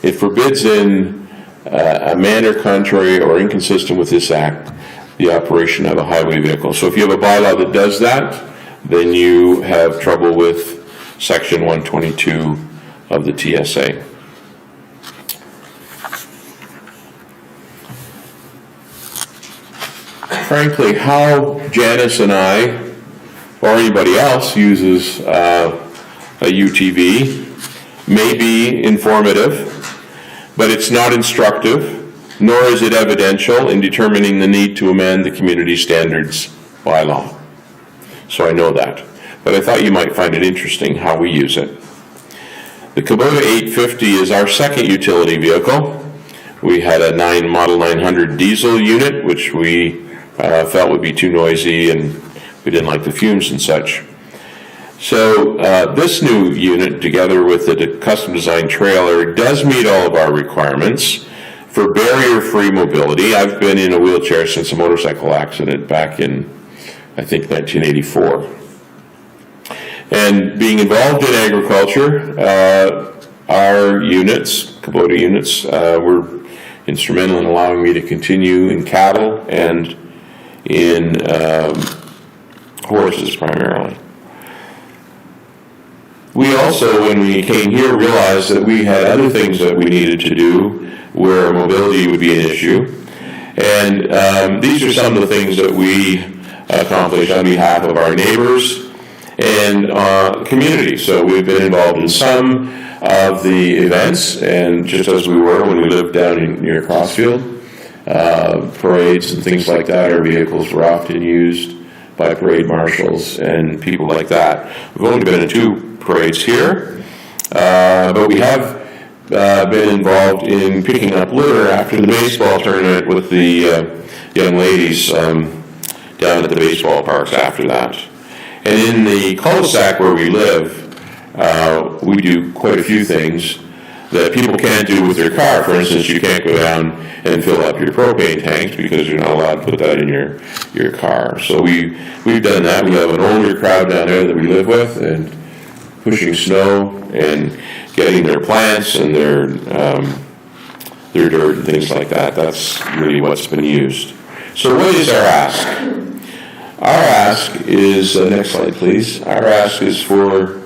it forbids in a manner contrary or inconsistent with this act the operation of a highway vehicle. So if you have a bylaw that does that, then you have trouble with Section 122 of the TSA. Frankly, how Janice and I, or anybody else, uses a UTV may be informative, but it's not instructive, nor is it evidential in determining the need to amend the community standards bylaw. So I know that. But I thought you might find it interesting how we use it. The Kubota 850 is our second utility vehicle. We had a Model 900 diesel unit, which we felt would be too noisy and we didn't like the fumes and such. So this new unit, together with the custom designed trailer, does meet all of our requirements for barrier-free mobility. I've been in a wheelchair since a motorcycle accident back in, I think, 1984. And being involved in agriculture, our units, Kubota units, were instrumental in allowing me to continue in cattle and in horses primarily. We also, when we came here, realized that we had other things that we needed to do where mobility would be an issue. And these are some of the things that we accomplish on behalf of our neighbors and community. So we've been involved in some of the events, and just as we were when we lived down near Crossfield, parades and things like that, our vehicles were often used by parade marshals and people like that. We've only been in 2 parades here, but we have been involved in picking up litter after the baseball tournament with the young ladies down at the baseball parks after that. And in the cul-de-sac where we live, we do quite a few things that people can't do with their car. For instance, you can't go down and fill up your propane tanks because you're not allowed to put that in your car. So we've done that. We have an older crowd down there that we live with, and pushing snow and getting their plants and their dirt and things like that. That's really what's been used. So what is our ask? Our ask is, next slide please, our ask is for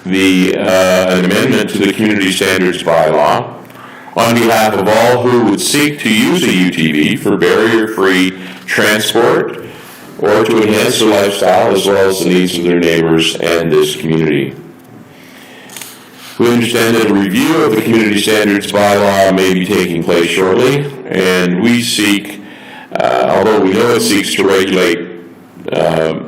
an amendment to the community standards bylaw on behalf of all who would seek to use a UTV for barrier-free transport or to enhance their lifestyle as well as the needs of their neighbors and this community. We understand that a review of the community standards bylaw may be taking place shortly, and we seek, although we know it seeks to regulate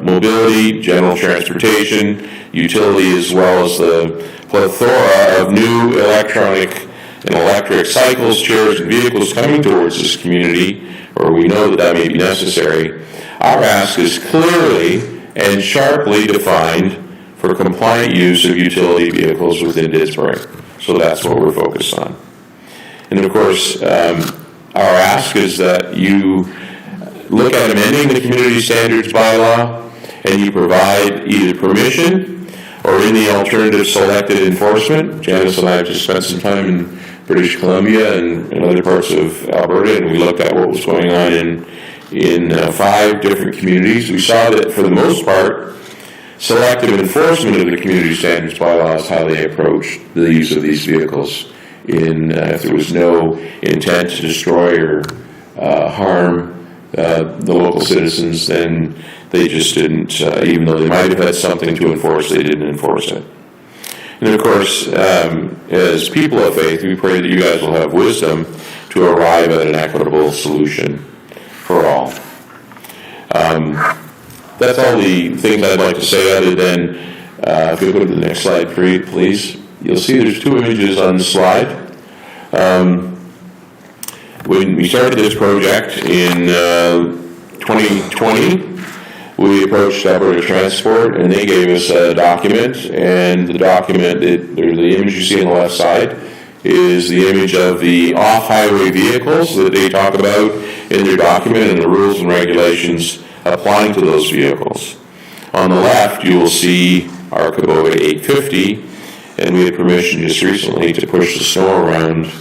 mobility, general transportation, utility, as well as the plethora of new electronic and electric cycles, chairs, and vehicles coming towards this community, or we know that may be necessary. Our ask is clearly and sharply defined for compliant use of utility vehicles within Didsbury. So that's what we're focused on. And of course, our ask is that you look at amending the community standards bylaw and you provide either permission or in the alternative selected enforcement. Janice and I have just spent some time in British Columbia and other parts of Alberta, and we looked at what was going on in 5 different communities. We saw that for the most part, selective enforcement of the community standards bylaw is how they approach the use of these vehicles. If there was no intent to destroy or harm the local citizens, then they just didn't, even though they might have had something to enforce, they didn't enforce it. And of course, as people of faith, we pray that you guys will have wisdom to arrive at an equitable solution for all. That's all the things I'd like to say, other than, if you go to the next slide, please. You'll see there's 2 images on the slide. When we started this project in 2020, we approached Alberta Transport, and they gave us a document, and the document, the image you see on the left side, is the image of the off-highway vehicles that they talk about in their document and the rules and regulations applying to those vehicles. On the left, you will see our Kubota 850, and we had permission just recently to push the snow around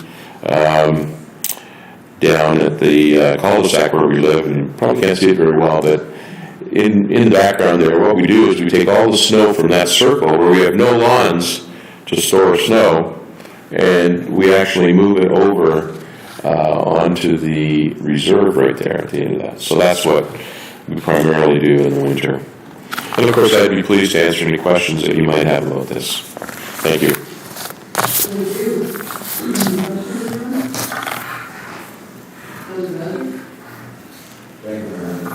down at the cul-de-sac where we live, and you probably can't see it very well, but in the background there, what we do is we take all the snow from that circle where we have no lawns to store snow, and we actually move it over onto the reserve right there at the end of that. So that's what we primarily do in the winter. And of course, I'd be pleased to answer any questions that you might have about this. Thank you. Thank you, Aaron.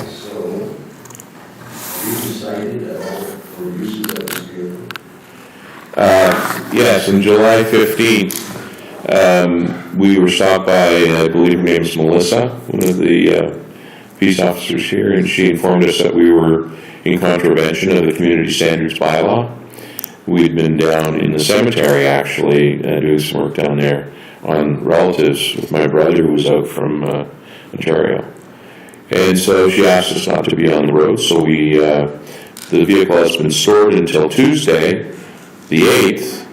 So, you decided for uses of this vehicle? Yes, on July 15th, we were stopped by, I believe her name is Melissa, one of the peace officers here, and she informed us that we were in contravention of the community standards bylaw. We'd been down in the cemetery, actually, doing some work down there on relatives with my brother who was out from Ontario. And so she asked us not to be on the road, so the vehicle has been stored until Tuesday, the 8th,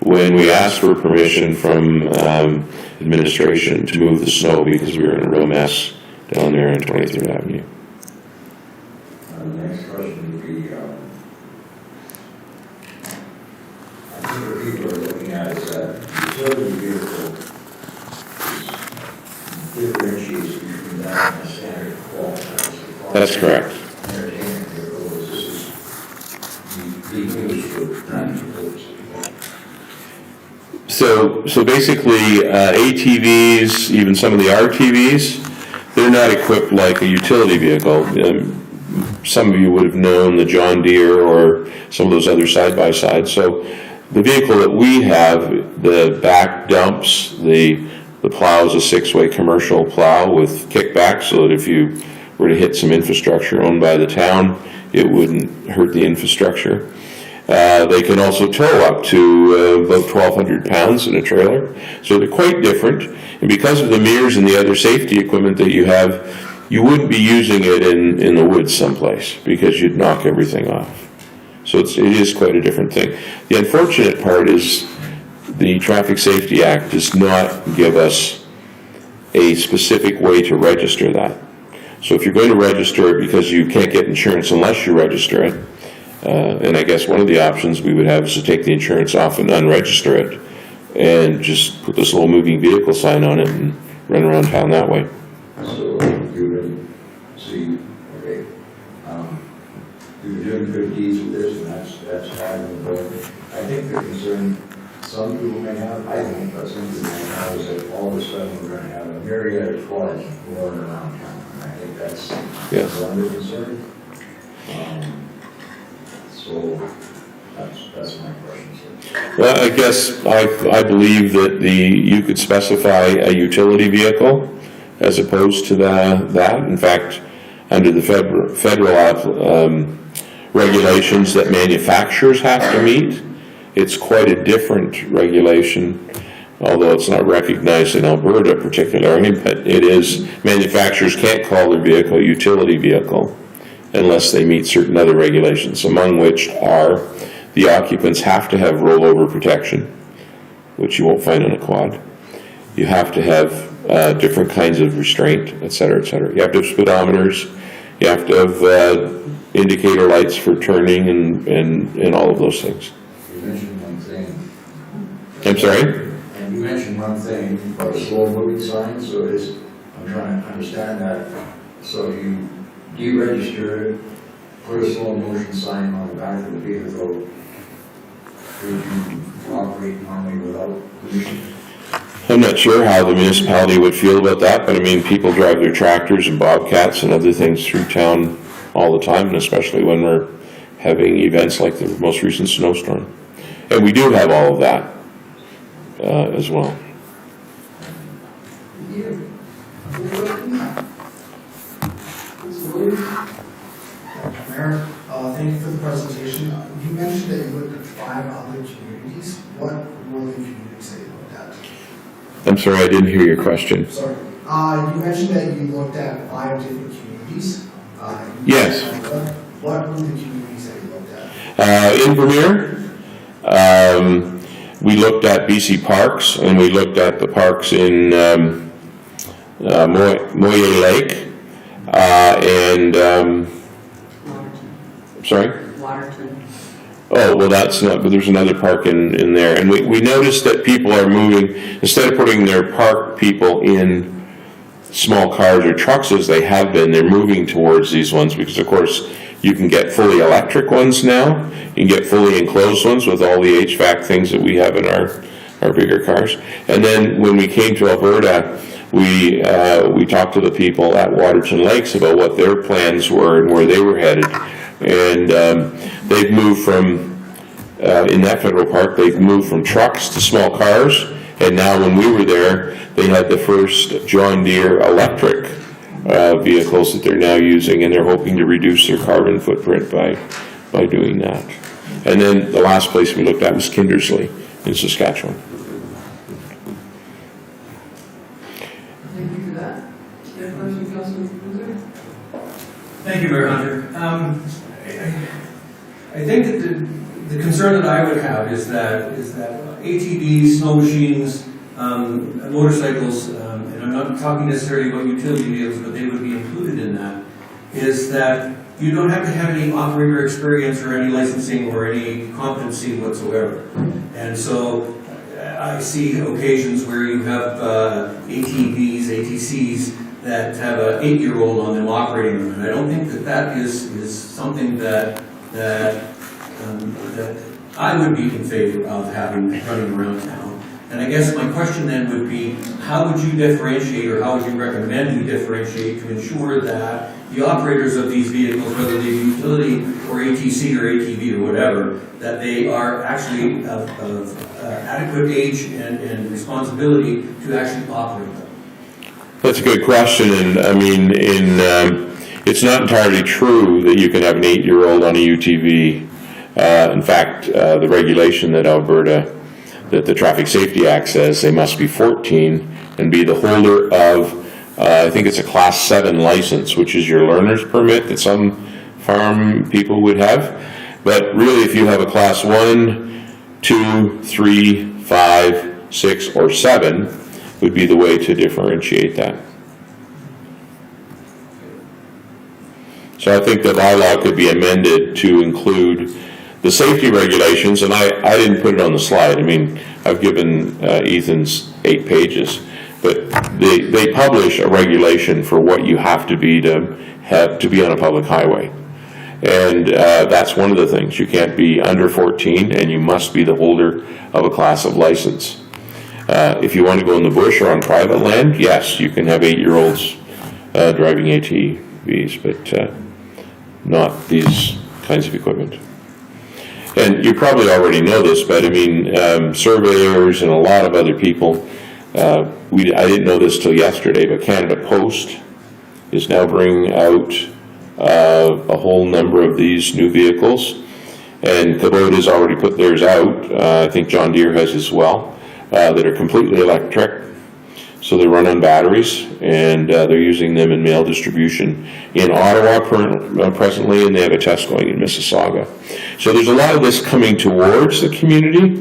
when we asked for permission from administration to move the snow because we were in a real mess down there on 23rd Avenue. The next question would be, I think what people are looking at is that utility vehicle differentiates between that and a standard qualified. That's correct. Entertainment vehicle, this is the used for non-utility. So basically, ATVs, even some of the RTVs, they're not equipped like a utility vehicle. Some of you would have known the John Deere or some of those other side-by-sides. So the vehicle that we have, the back dumps, the plow is a 6-way commercial plow with kickback, so that if you were to hit some infrastructure owned by the town, it wouldn't hurt the infrastructure. They can also tow up to about 1,200 pounds in a trailer, so they're quite different. And because of the mirrors and the other safety equipment that you have, you wouldn't be using it in the woods someplace because you'd knock everything off. So it is quite a different thing. The unfortunate part is the Traffic Safety Act does not give us a specific way to register that. So if you're going to register it, because you can't get insurance unless you register it, and I guess one of the options we would have is to take the insurance off and unregister it and just put this little moving vehicle sign on it and run around town that way. So you would see, okay, you're doing good deeds with this, and that's fine. I think the concern some people may have, I think, but some people may have, is that all of a sudden we're going to have a myriad of cars rolling around town. And I think that's one of the concern. So that's my question, sir. Well, I guess I believe that you could specify a utility vehicle as opposed to that. In fact, under the federal regulations that manufacturers have to meet, it's quite a different regulation, although it's not recognized in Alberta particularly, but it is. Manufacturers can't call their vehicle a utility vehicle unless they meet certain other regulations, among which are the occupants have to have rollover protection, which you won't find on a quad. You have to have different kinds of restraint, et cetera, et cetera. You have to have speedometers. You have to have indicator lights for turning and all of those things. You mentioned one thing. I'm sorry? And you mentioned one thing about a slow moving sign, so I'm trying to understand that. So you deregister it, put a slow motion sign on the back of the vehicle, would you operate normally without permission? I'm not sure how the municipality would feel about that, but I mean, people drive their tractors and bobcats and other things through town all the time, and especially when we're having events like the most recent snowstorm. And we do have all of that as well. Mayor, thank you for the presentation. You mentioned that you looked at 5 other communities. What were the communities that you looked at? I'm sorry, I didn't hear your question. Sorry. You mentioned that you looked at 5 different communities. Yes. What were the communities that you looked In Vermeer, we looked at BC Parks, and we looked at the parks in Moyer Lake, sorry? Waterton. Oh, well, that's not, but there's another park in there. And we noticed that people are moving, instead of putting their park people in small cars or trucks as they have been, they're moving towards these ones because, of course, you can get fully electric ones now. You can get fully enclosed ones with all the HVAC things that we have in our bigger cars. And then when we came to Alberta, we talked to the people at Waterton Lakes about what their plans were and where they were headed. And they've moved from, in that federal park, they've moved from trucks to small cars. And now when we were there, they had the first John Deere electric vehicles that they're now using, and they're hoping to reduce their carbon footprint by doing that. And then the last place we looked at was Kindersley in Saskatchewan. Thank you for that. Do you have a question, Councilman? Thank you, Mayor Hunter. I think that the concern that I would have is that ATVs, snow machines, motorcycles, and I'm not talking necessarily about utility vehicles, but they would be included in that, is that you don't have to have any operator experience or any licensing or any competency whatsoever. And so I see occasions where you have ATVs, ATCs that have an 8-year-old on them operating them. And I don't think that is something that I would be in favor of having running around town. And I guess my question then would be, how would you differentiate, or how would you recommend you differentiate to ensure that the operators of these vehicles, whether they be utility or ATC or ATV or whatever, that they are actually of adequate age and responsibility to actually operate them? That's a good question, and I mean, it's not entirely true that you can have an 8-year-old on a UTV. In fact, the regulation that Alberta, that the Traffic Safety Act says they must be 14 and be the holder of, I think it's a Class 7 license, which is your learner's permit that some farm people would have. But really, if you have a Class 1, 2, 3, 5, 6, or 7, would be the way to differentiate that. So I think the bylaw could be amended to include the safety regulations, and I didn't put it on the slide. I mean, I've given Ethan's 8 pages, but they publish a regulation for what you have to be on a public highway. And that's one of the things. You can't be under 14, and you must be the holder of a class of license. If you want to go in the bush or on private land, yes, you can have 8-year-olds driving ATVs, but not these kinds of equipment. And you probably already know this, but I mean, surveyors and a lot of other people, I didn't know this till yesterday, but Canada Post is now bringing out a whole number of these new vehicles. And Kubota's already put theirs out. I think John Deere has as well, that are completely electric. So they run on batteries, and they're using them in mail distribution in Ottawa presently, and they have a test going in Mississauga. So there's a lot of this coming towards the community,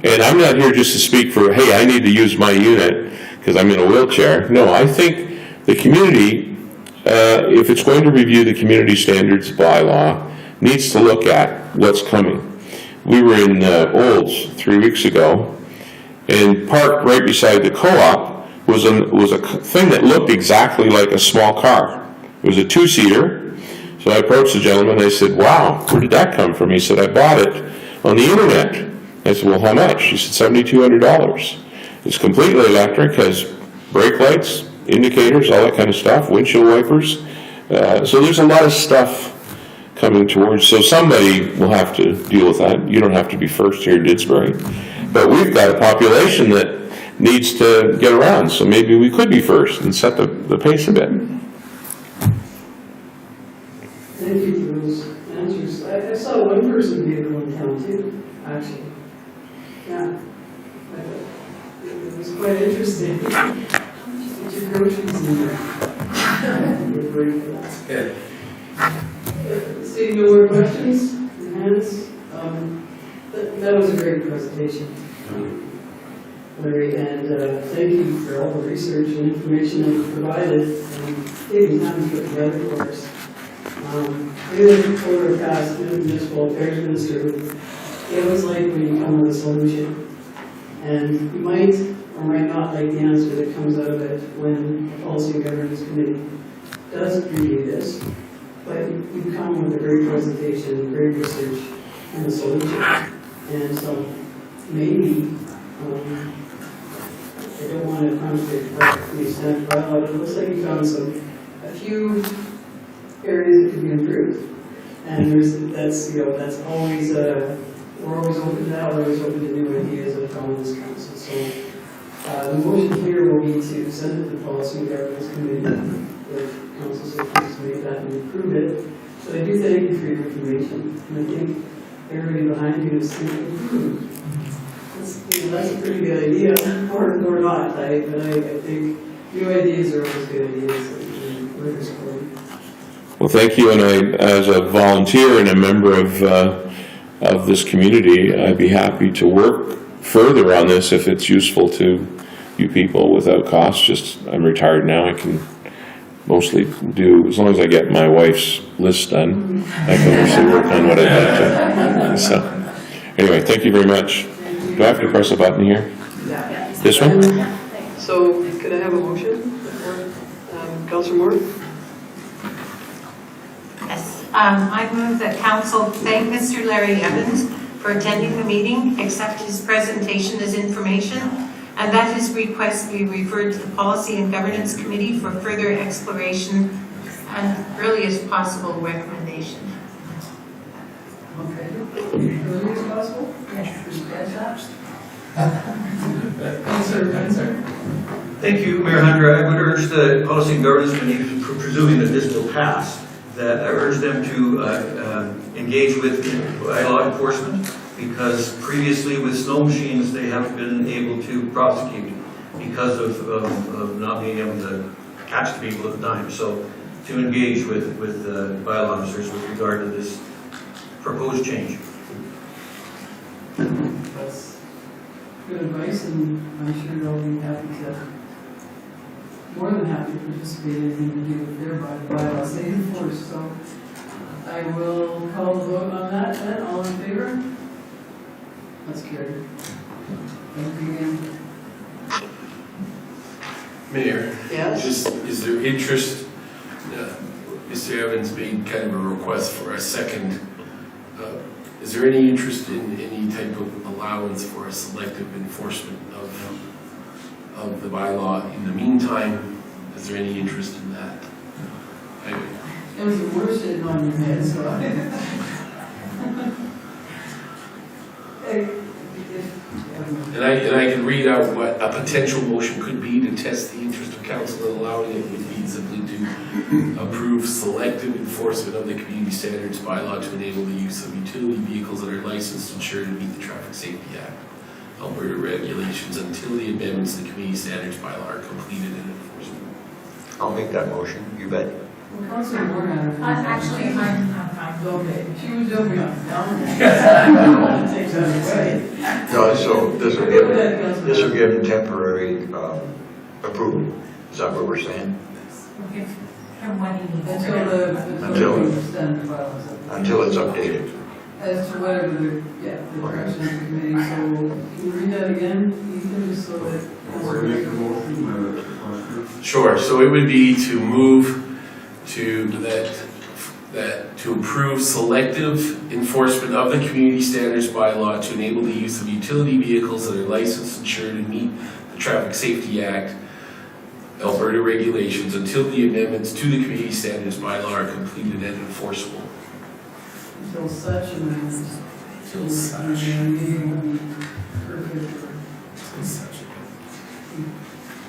and I'm not here just to speak for, hey, I need to use my unit because I'm in a wheelchair. No, I think the community, if it's going to review the community standards bylaw, needs to look at what's coming. We were in Olds 3 weeks ago, and parked right beside the co-op was a thing that looked exactly like a small car. It was a 2-seater. So I approached the gentleman, I said, wow, where did that come from? He said, I bought it on the internet. I said, well, how much? He said, $7,200. It's completely electric, has brake lights, indicators, all that kind of stuff, windshield wipers. So there's a lot of stuff coming towards, so somebody will have to deal with that. You don't have to be first here in Didsbury. But we've got a population that needs to get around, so maybe we could be first and set the pace a bit. Thank you for those answers. I saw one person vehicle in town too, actually. Yeah. It was quite interesting. Put your groceries in there. You're very good. Good. Seeing no more questions? Hands? That was a great presentation, Larry, and thank you for all the research and information that you provided and taking time to put together for us. Being over past municipal affairs minister, it was like when you come with a solution. And you might or might not like the answer that comes out of it when the Policy and Governance Committee does review this. But you come with a great presentation, great research, and a solution. And so maybe, I don't want to contradict the extent, but it looks like you found a few areas that could be improved. And that's always, we're always open to that, we're always open to new ideas that come in this council. So the motion here will be to send it to the Policy and Governance Committee if council so please to make that and approve it. But I do thank you for your information. And I think everybody behind you is thinking, that's a pretty good idea, or not, but I think new ideas are always good ideas, and we're supporting. Well, thank you, and as a volunteer and a member of this community, I'd be happy to work further on this if it's useful to you people without cost. Just, I'm retired now, I can mostly do, as long as I get my wife's list done, I can mostly work on what I'd like to. So, anyway, thank you very much. Do I have to press a button here? Yeah. This one? So, could I have a motion for Councillor Moore? Yes, I move that council thank Mr. Larry Evans for attending the meeting, accept his presentation as information, and that his request be referred to the Policy and Governance Committee for further exploration and earliest possible recommendation. Okay. Earliest possible? Yes. Thank you, Mayor Hunter. I would urge the Policy and Governance Committee, presuming that this will pass, that I urge them to engage with law enforcement, because previously with snow machines they haven't been able to prosecute because of not being able to catch the people at the time. So to engage with bylaw officers with regard to this proposed change. That's good advice, and I'm sure they'll be happy to, more than happy to participate in anything to do with their bylaws they enforce. So I will call the vote on that then. All in favor? That's carried. Thank you again. Mayor, Yes? just, is there interest, Mr. Evans made kind of a request for a second, is there any interest in any type of allowance for a selective enforcement of the bylaw in the meantime? Is there any interest in that? It was the worst sitting on your head, so And I can read out what a potential motion could be to test the interest of council in allowing it. Would be simply to approve selective enforcement of the community standards bylaw to enable the use of utility vehicles that are licensed and insured to meet the Traffic Safety Act, Alberta regulations, until the amendments to the community standards bylaw are completed and enforced. I'll make that motion, you bet. well, Councillor Moore had her. Actually, I'm fine. Okay, she was jumping up and down. I don't want to take that away. No, so this will Go ahead, Councillor. this will give them temporary approval. Is that what we're saying? Okay. From what he needs. Until- the standard bylaws. Until it's updated. As to whatever the direction of the committee, so can you read that again, Ethan, just so that. Sure. So it would be to move to that to approve selective enforcement of the community standards bylaw to enable the use of utility vehicles that are licensed, insured, and meet the Traffic Safety Act, Alberta regulations, until the amendments to the community standards bylaw are completed and enforceable. Until such and then. Until such. Meeting will be perfect.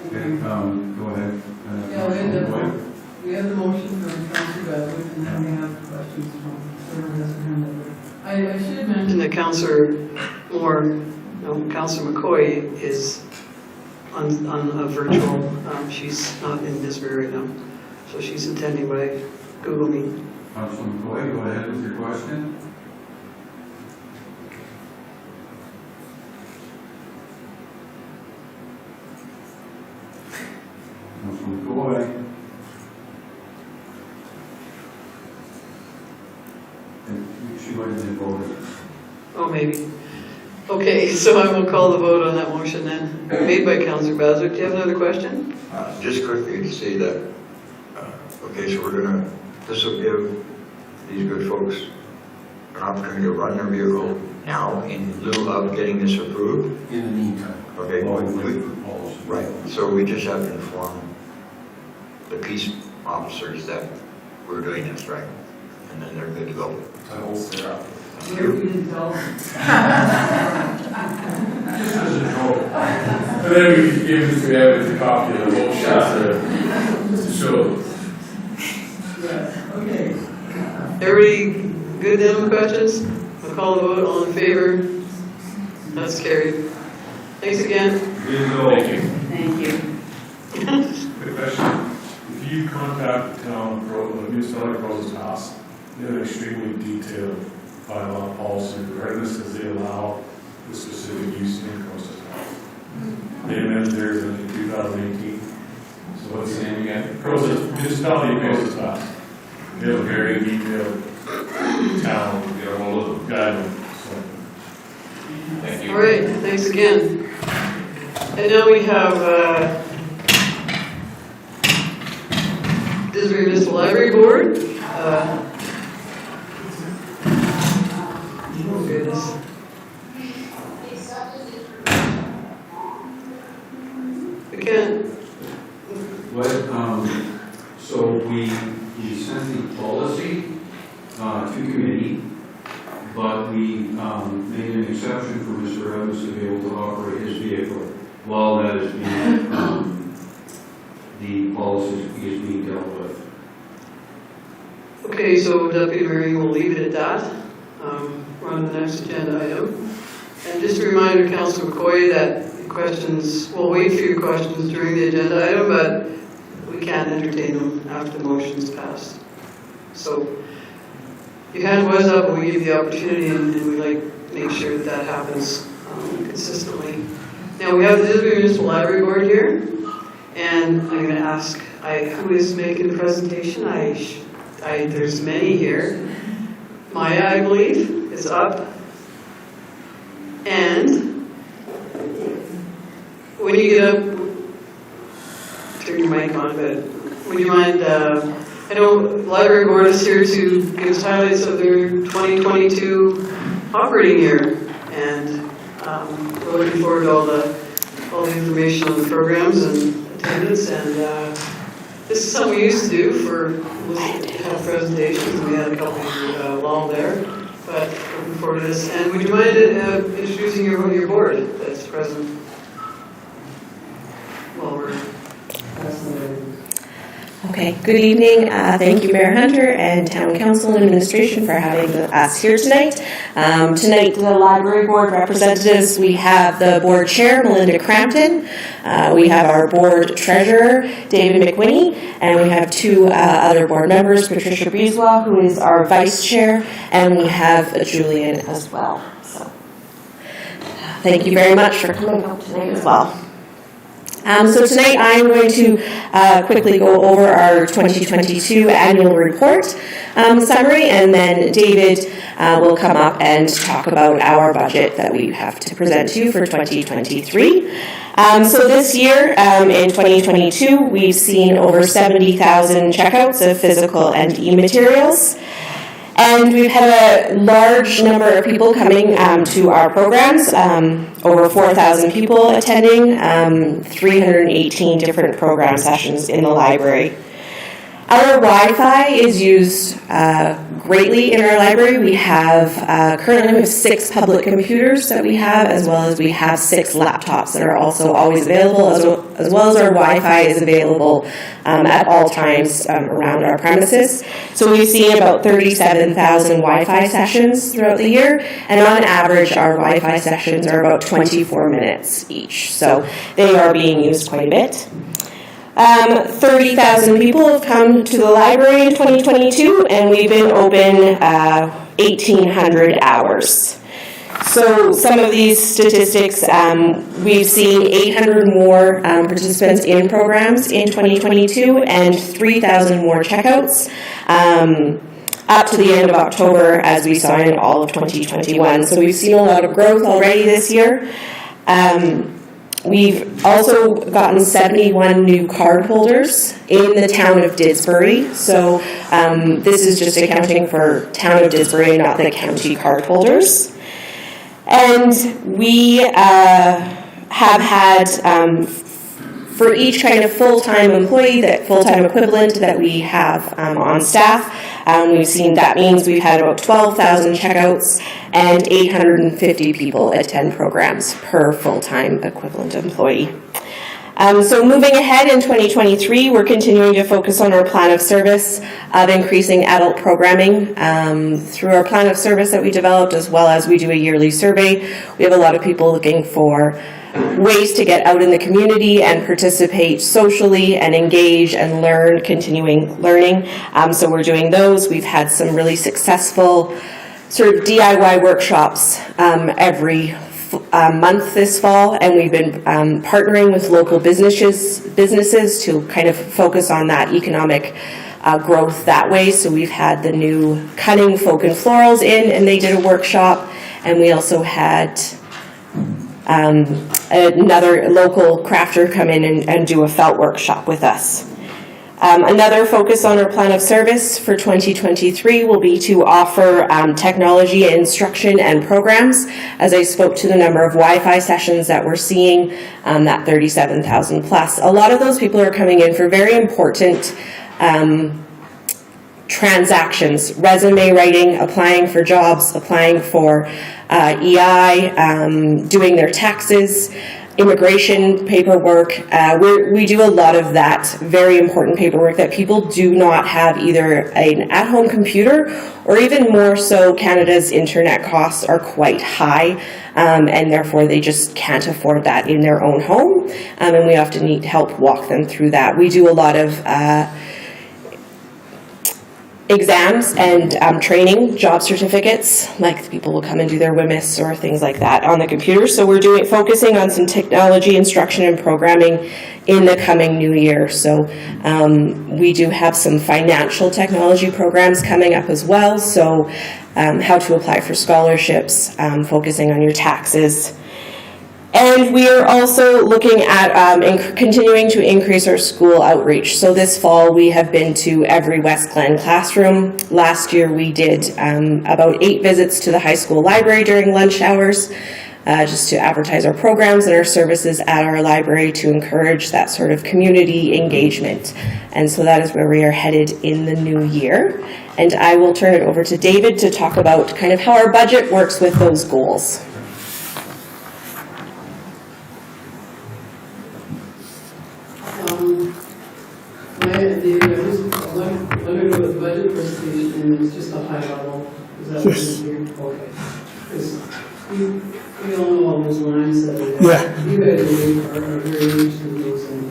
Okay, go ahead. Yeah, we have the motion from Councillor Bedwick, and then we have questions from whoever has their hand up. I should mention that Councillor Moore, no, Councillor McCoy is on a virtual, she's not in Disbury right now, so she's attending by Google Meet. Councilor McCoy, go ahead with your question. away. And she went and voted. Oh, maybe. Okay, so I will call the vote on that motion then. Made by Councillor Baswick. Do you have another question? Just quickly to say that, okay, so this will give these good folks an opportunity to run their vehicle now in lieu of getting this approved. In the meantime. Okay, while we wait we- for policy. Right, so we just have to inform the peace officers that we're doing this, right? And then they're good to go. I hope they're out. Here we didn't tell them. Just as a joke. And then we can give Mr. Evans a copy of the motion to show. Okay. Everybody good then with questions? I'll call the vote. All in favor? That's carried. Thanks again. Thank you. Thank you. Good question. If you contact the town, the municipality Provost House, they have an extremely detailed bylaw policy regardless as they allow the specific use in Provost House. They amended theirs in 2018. So what's the name again? Municipality of Provost House. They have a very detailed town, guideline. So. Thank you. All right, thanks again. And now we have Disbury Municipal Library Board. Oh goodness. Again, So we sent the policy to committee, but we made an exception for Mr. Evans to be able to operate his vehicle while that is being, the policy is being dealt with. okay, so Deputy Mayor will leave it at that. We're on the next agenda item. And just a reminder, Councillor McCoy, that questions, we'll wait for your questions during the agenda item, but we can't entertain them after the motion's passed. So your hand was up, and we give you the opportunity, and we like to make sure that happens consistently. Now, we have the Disbury Municipal Library Board here, and I'm going to ask, who is making the presentation? There's many here. Maya, I believe, is up. And when you get up, turn your mic on, but would you mind, I know the Library Board is here to give us highlights of their 2022 operating year, and we're looking forward to all the information on the programs and attendance, and this is something we used to do for have presentations. We had a couple long there, but looking forward to this. And would you mind introducing your board that's present while we're passing the Okay, good evening. Thank you, Mayor Hunter and Town Council and Administration for having us here tonight. Tonight, the Library Board representatives, we have the Board Chair, Melinda Crampton. We have our Board Treasurer, David McWhinney, and we have two other board members, Patricia Breezewell, who is our Vice Chair, and we have Julian as well. So, thank you very much for coming out tonight as well. So tonight I'm going to quickly go over our 2022 annual report summary, and then David will come up and talk about our budget that we have to present to you for 2023. So this year, in 2022, we've seen over 70,000 checkouts of physical and e-materials. And we've had a large number of people coming to our programs, over 4,000 people attending, 318 different program sessions in the library. Our Wi-Fi is used greatly in our library. We have currently 6 public computers that we have, as well as we have 6 laptops that are also always available, as well as our Wi-Fi is available at all times around our premises. So we've seen about 37,000 Wi-Fi sessions throughout the year, and on average our Wi-Fi sessions are about 24 minutes each. So they are being used quite a bit. 30,000 people have come to the library in 2022, and we've been open 1,800 hours. So some of these statistics, we've seen 800 more participants in programs in 2022 and 3,000 more checkouts up to the end of October, as we saw in all of 2021. So we've seen a lot of growth already this year. We've also gotten 71 new cardholders in the town of Didsbury. So this is just accounting for town of Didsbury, not the county cardholders. And we have had, for each kind of full-time employee, that full-time equivalent that we have on staff, we've seen that means we've had about 12,000 checkouts and 850 people attend programs per full-time equivalent employee. So moving ahead in 2023, we're continuing to focus on our plan of service of increasing adult programming through our plan of service that we developed, as well as we do a yearly survey. We have a lot of people looking for ways to get out in the community and participate socially and engage and learn, continuing learning. So we're doing those. We've had some really successful sort of DIY workshops every month this fall, and we've been partnering with local businesses to kind of focus on that economic growth that way. So we've had the new Cunning Folk and Florals in, and they did a workshop, and we also had another local crafter come in and do a felt workshop with us. Another focus on our plan of service for 2023 will be to offer technology instruction and programs. As I spoke to the number of Wi-Fi sessions that we're seeing, that 37,000 plus, a lot of those people are coming in for very important transactions, resume writing, applying for jobs, applying for EI, doing their taxes, immigration paperwork. We do a lot of that very important paperwork that people do not have either an at-home computer, or even more so, Canada's internet costs are quite high, and therefore they just can't afford that in their own home, and we often need help walk them through that. We do a lot of exams and training, job certificates, like people will come and do their WMIS or things like that on the computer. So we're focusing on some technology instruction and programming in the coming new year. So we do have some financial technology programs coming up as well. So how to apply for scholarships, focusing on your taxes. And we are also looking at continuing to increase our school outreach. So this fall we have been to every West Glen classroom. Last year we did about 8 visits to the high school library during lunch hours, just to advertise our programs and our services at our library to encourage that sort of community engagement. And so that is where we are headed in the new year. And I will turn it over to David to talk about kind of how our budget works with those goals. I just wondered about the budget presentation, and it's just a high level. Is that what you're here? Okay. Because we all know all those lines that you guys are very interested in those, and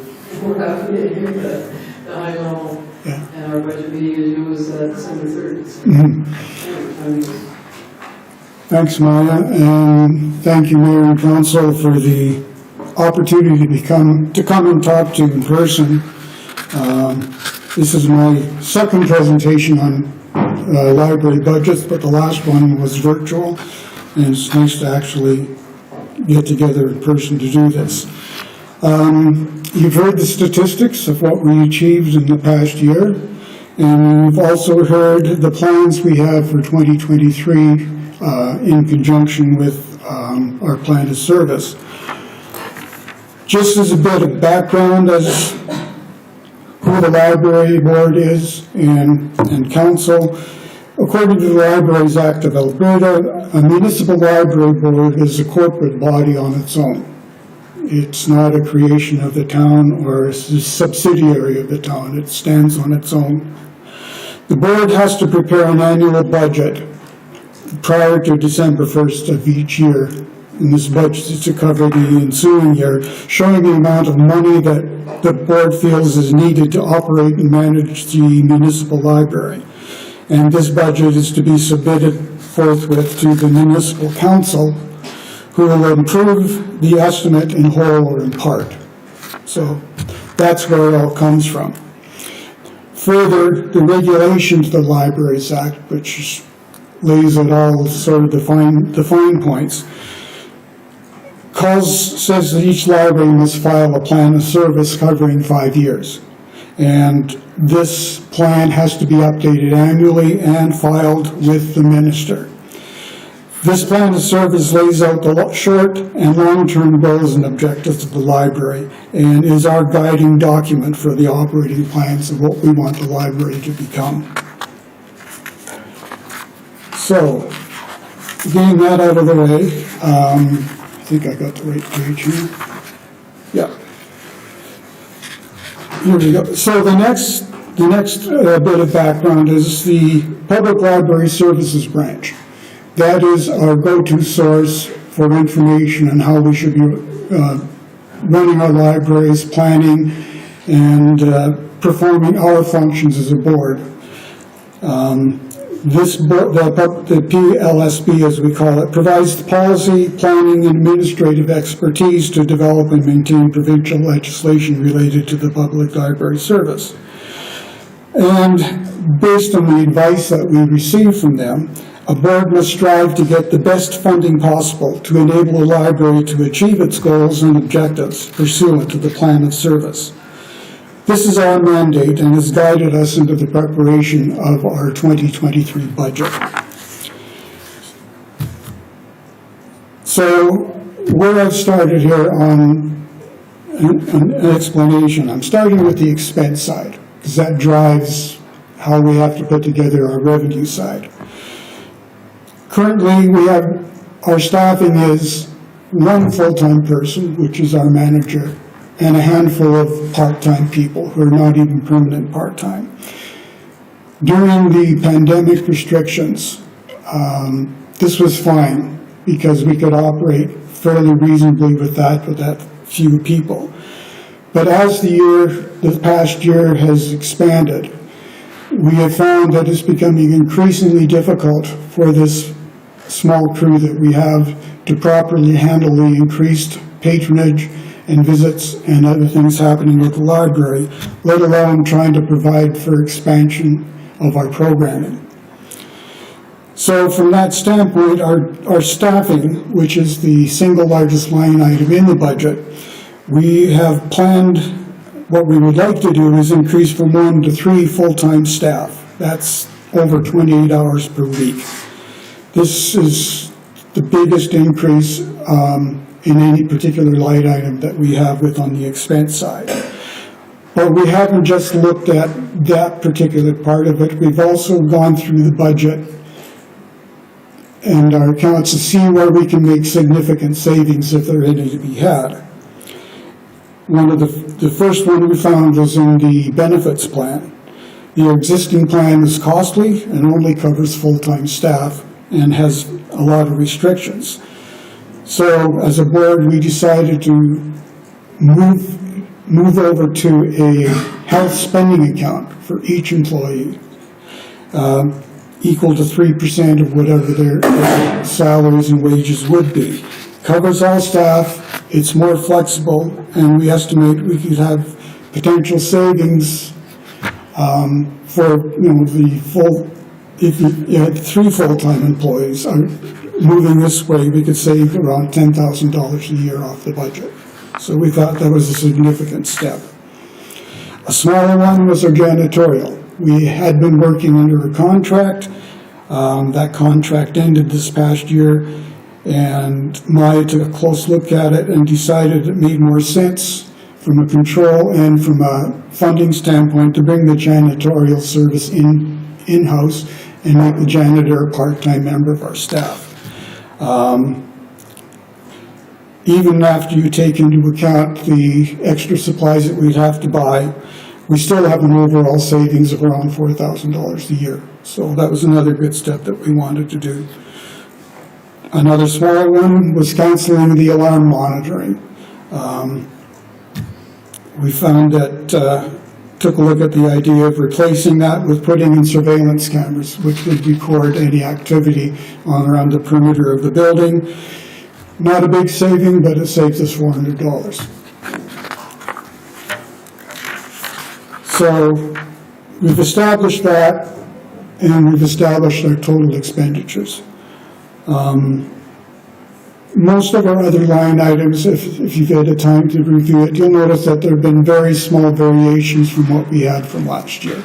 we're happy to hear the high level. Yeah. And our budget meeting, as you know, is December 3rd. So Thanks, Maya, and thank you, Mayor and Council, for the opportunity to come and talk to you in person. This is my second presentation on library budgets, but the last one was virtual, and it's nice to actually get together in person to do this. You've heard the statistics of what we achieved in the past year, and you've also heard the plans we have for 2023 in conjunction with our plan of service. Just as a bit of background as who the library board is and council, according to the Libraries Act of Alberta, a municipal library board is a corporate body on its own. It's not a creation of the town or a subsidiary of the town. It stands on its own. The board has to prepare an annual budget prior to December 1st of each year. And this budget is to cover the ensuing year, showing the amount of money that the board feels is needed to operate and manage the municipal library. And this budget is to be submitted forthwith to the municipal council, who will approve the estimate in whole or in part. So that's where it all comes from. Further, the regulations of the Libraries Act, which lays it all sort of the fine points, says that each library must file a plan of service covering 5 years. And this plan has to be updated annually and filed with the minister. This plan of service lays out the short and long-term goals and objectives of the library and is our guiding document for the operating plans of what we want the library to become. So, getting that out of the way, I think I got the right page here. Yeah. Here we go. So the next bit of background is the Public Library Services Branch. That is our go-to source for information on how we should be running our libraries, planning, and performing our functions as a board. The PLSB, as we call it, provides the policy, planning, and administrative expertise to develop and maintain provincial legislation related to the public library service. And based on the advice that we receive from them, a board must strive to get the best funding possible to enable a library to achieve its goals and objectives pursuant to the plan of service. This is our mandate and has guided us into the preparation of our 2023 budget. So, where I've started here on an explanation, I'm starting with the expense side, because that drives how we have to put together our revenue side. Currently, our staffing is one full-time person, which is our manager, and a handful of part-time people who are not even permanent part-time. During the pandemic restrictions, this was fine because we could operate fairly reasonably with that few people. But as the past year has expanded, we have found that it's becoming increasingly difficult for this small crew that we have to properly handle the increased patronage and visits and other things happening at the library, let alone trying to provide for expansion of our programming. So from that standpoint, our staffing, which is the single largest line item in the budget, we have planned, what we would like to do is increase from 1 to 3 full-time staff. That's over 28 hours per week. This is the biggest increase in any particular line item that we have on the expense side. But we haven't just looked at that particular part of it. We've also gone through the budget and our accounts to see where we can make significant savings if there are any to be had. One of the first one we found was in the benefits plan. The existing plan is costly and only covers full-time staff and has a lot of restrictions. So as a board, we decided to move over to a health spending account for each employee, equal to 3% of whatever their salaries and wages would be. Covers all staff, it's more flexible, and we estimate we could have potential savings for the full. If you had 3 full-time employees moving this way, we could save around $10,000 a year off the budget. So we thought that was a significant step. A smaller one was our janitorial. We had been working under a contract. That contract ended this past year, and Maya took a close look at it and decided it made more sense from a control and from a funding standpoint to bring the janitorial service in-house and make the janitor a part-time member of our staff. Even after you take into account the extra supplies that we'd have to buy, we still have an overall savings of around $4,000 a year. So that was another good step that we wanted to do. Another smaller one was canceling the alarm monitoring. We found that took a look at the idea of replacing that with putting in surveillance cameras, which would record any activity on or around the perimeter of the building. Not a big saving, but it saves us $400. So we've established that, and we've established our total expenditures. Most of our other line items, if you've had a time to review it, you'll notice that there have been very small variations from what we had from last year.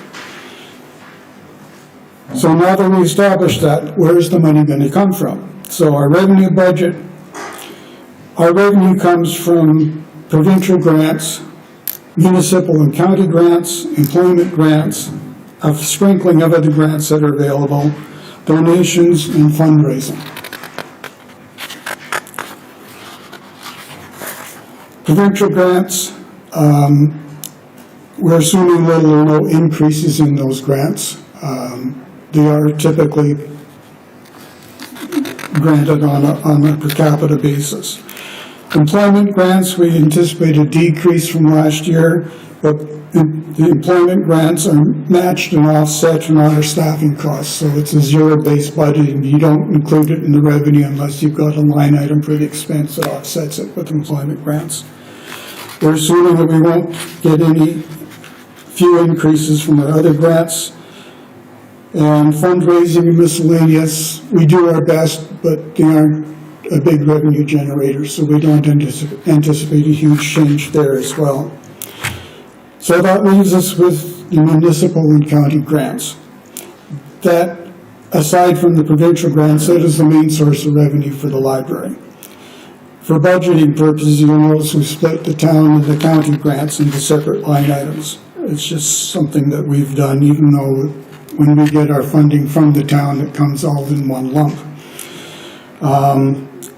So now that we established that, where is the money going to come from? So our revenue budget, our revenue comes from provincial grants, municipal and county grants, employment grants, a sprinkling of other grants that are available, donations, and fundraising. Provincial grants, we're assuming little or no increases in those grants. They are typically granted on a per capita basis. Employment grants, we anticipate a decrease from last year, but the employment grants are matched and offset from our staffing costs, so it's a zero-based budget, and you don't include it in the revenue unless you've got a line item for the expense that offsets it with employment grants. We're assuming that we won't get any few increases from our other grants. And fundraising and miscellaneous, we do our best, but they aren't a big revenue generator, so we don't anticipate a huge change there as well. So that leaves us with the municipal and county grants. That, aside from the provincial grants, that is the main source of revenue for the library. For budgeting purposes, you'll notice we split the town and the county grants into separate line items. It's just something that we've done, even though when we get our funding from the town, it comes all in one lump.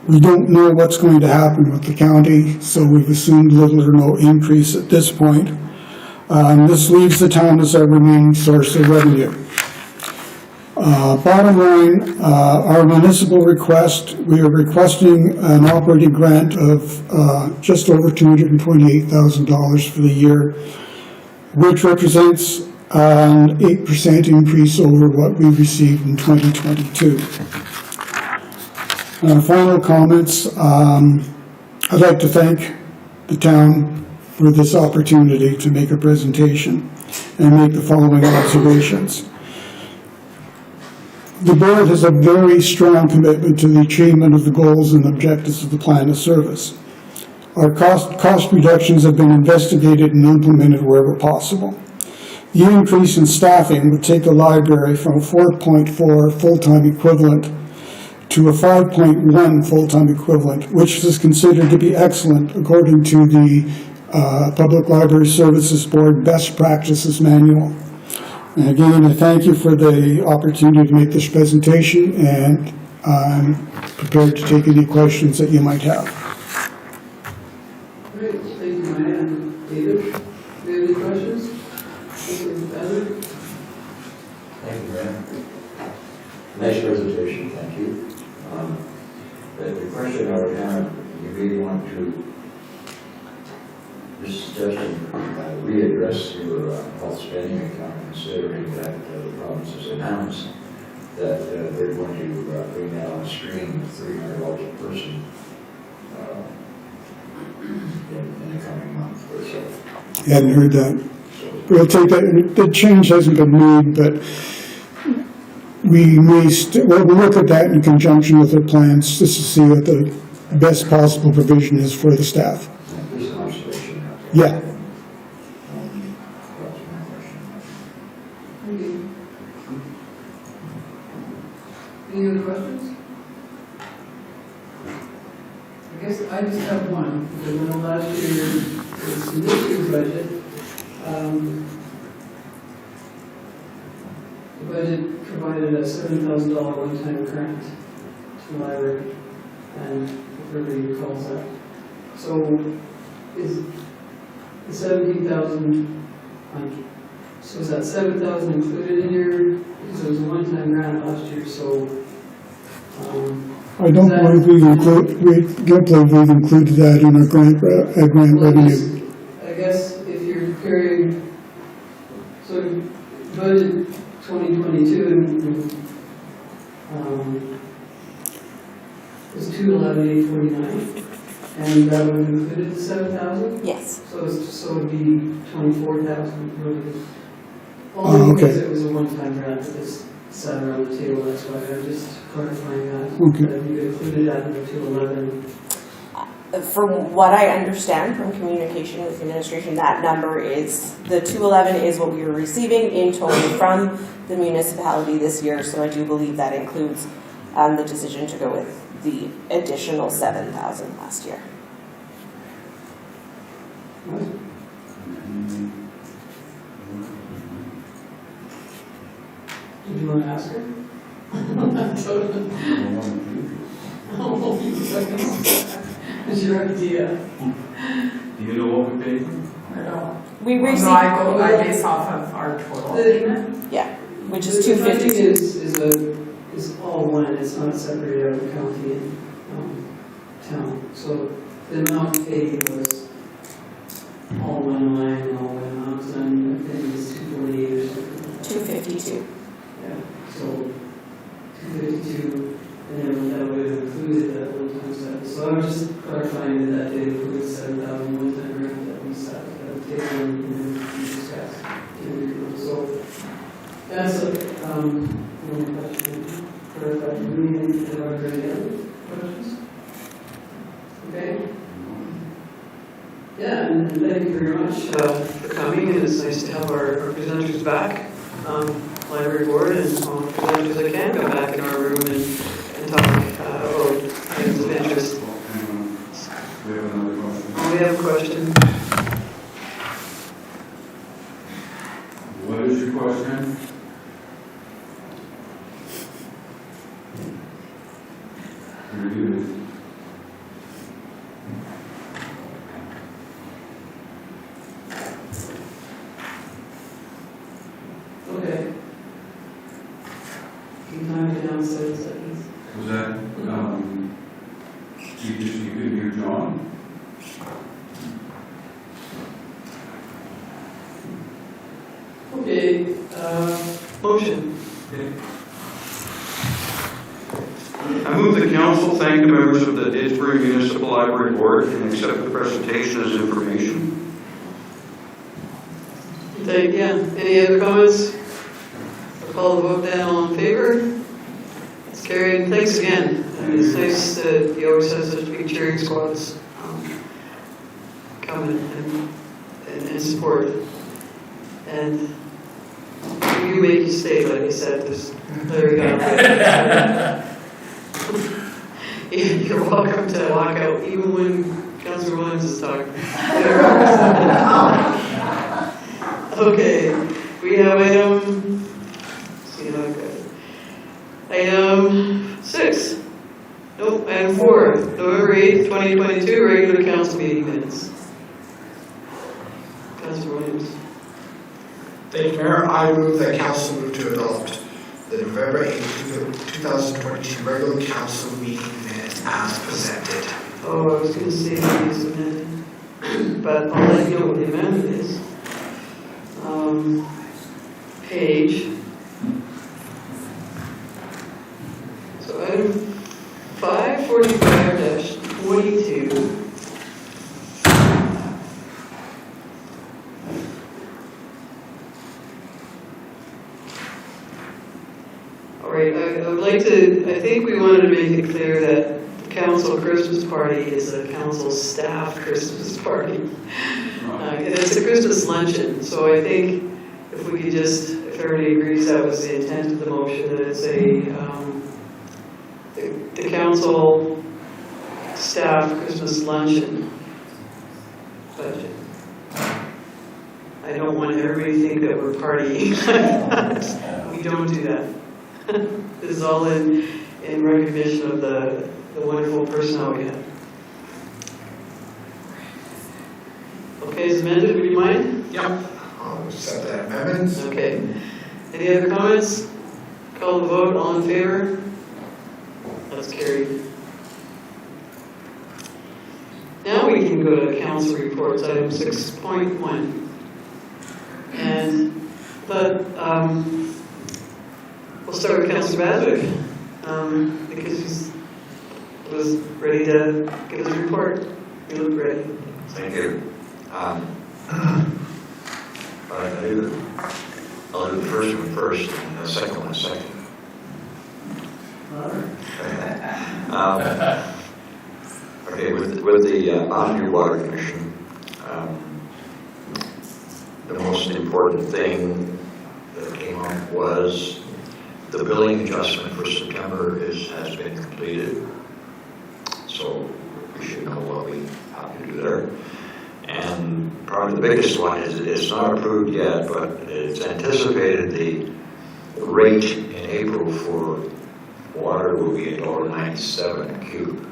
We don't know what's going to happen with the county, so we've assumed little or no increase at this point. This leaves the town as our remaining source of revenue. Bottom line, our municipal request, we are requesting an operating grant of just over $228,000 for the year, which represents an 8% increase over what we received in 2022. Final comments, I'd like to thank the town for this opportunity to make a presentation and make the following observations. The board has a very strong commitment to the achievement of the goals and objectives of the plan of service. Our cost reductions have been investigated and implemented wherever possible. The increase in staffing would take the library from a 4.4 full-time equivalent to a 5.1 full-time equivalent, which is considered to be excellent according to the Public Library Services Board Best Practices Manual. And again, I thank you for the opportunity to make this presentation, and I'm prepared to take any questions that you might have. Great, thank you, Maya and David. Do you have any questions? Thank you, man. Nice presentation, thank you. The question I would have, you really want to just suggestion readdress your health spending account, considering that the province has announced that they're going to bring that on stream $300 a person in the coming month or so. Hadn't heard that. We'll take that. The change hasn't been made, but we may we'll look at that in conjunction with our plans just to see what the best possible provision is for the staff. There's an observation. Yeah. Thank you. Any other questions? I guess I just have one. Because in the last year, in this year's budget, the budget provided a $7,000 one-time grant to the library, and if everybody recalls that. So is the 17,000, so is that 7,000 included in your, because it was a one-time grant last year, so I don't believe we've included that in our grant revenue. I guess if you're carrying So budget 2022 is 211,849, and that would include the 7,000. Yes. So it'd be 24,000 really. Oh, Only because okay. it was a one-time grant that just sat around the table, that's why I'm just clarifying that. Okay. That you included that in the 211. From what I understand from communication with the administration, that number is, the 211 is what we were receiving in total from the municipality this year. So I do believe that includes the decision to go with the additional 7,000 last year. Did you want to ask her? It's your idea. Do you know what we paid? We received, I base off of our total payment. yeah, which The is 252. is all one, it's not separated out of county and town. So the amount paid was all one line and all one amount, and I think it was 248 or something. 252. Yeah, so 252, and then that would have included that one-time stuff. So I'm just clarifying that did include 7,000 one-time grant that we set at the table and we discussed. So that's one question. Clarify, do we need to have any other questions? Okay. Yeah, and thank you very much for coming, and it's nice to have our presenters back. Library board and all the presenters that can come back in our room and talk about items of interest. We have another question. Oh, we have a question. What is your question? Review it. Okay. Can time it down 7 seconds? Was that, you couldn't hear John? Okay, motion. I move the council thank the members of the Didsbury Municipal Library Board and accept the presentation as information. Any other comments? I'll call the vote then, all in favor? It's carried. Thanks again. And it's nice that you always have such big cheering squads come and support. And you make you stay, like you said, there we go. You're welcome to walk out even when Councillor Williams is talking. Okay, we have item 6. Nope, item 4, November 8th, 2022, regular council meeting minutes. Councillor Williams. Thank you, Mayor. I move that council move to adopt the November 8th, 2022 regular council meeting minutes as presented. Oh, I was going to say these amended, but I'll let you know what the amendment is. Page. So item 545-22. All right, I would like to, I think we wanted to make it clear that the council Christmas party is a council staff Christmas party. It's a Christmas luncheon, so I think if we could just, if everybody agrees that was the intent of the motion, that it's the council staff Christmas luncheon budget. I don't want everybody to think that we're partying. We don't do that. This is all in recognition of the wonderful personnel we have. Okay, is amended, would you mind? Yep. I'll accept that amendment. Okay. Any other comments? Call the vote, all in favor? That's carried. Now we can go to council reports, item 6.1. And but we'll start with Councillor Badwick, because he was ready to give his report. You look ready. Thank you. I'll do the first one first and the second one second. Okay, with the Ontario Water Commission, the most important thing that came up was the billing adjustment for September has been completed. So we should know what we have to do there. And probably the biggest one is it's not approved yet, but it's anticipated the rate in April for water will be $1.97 a cube.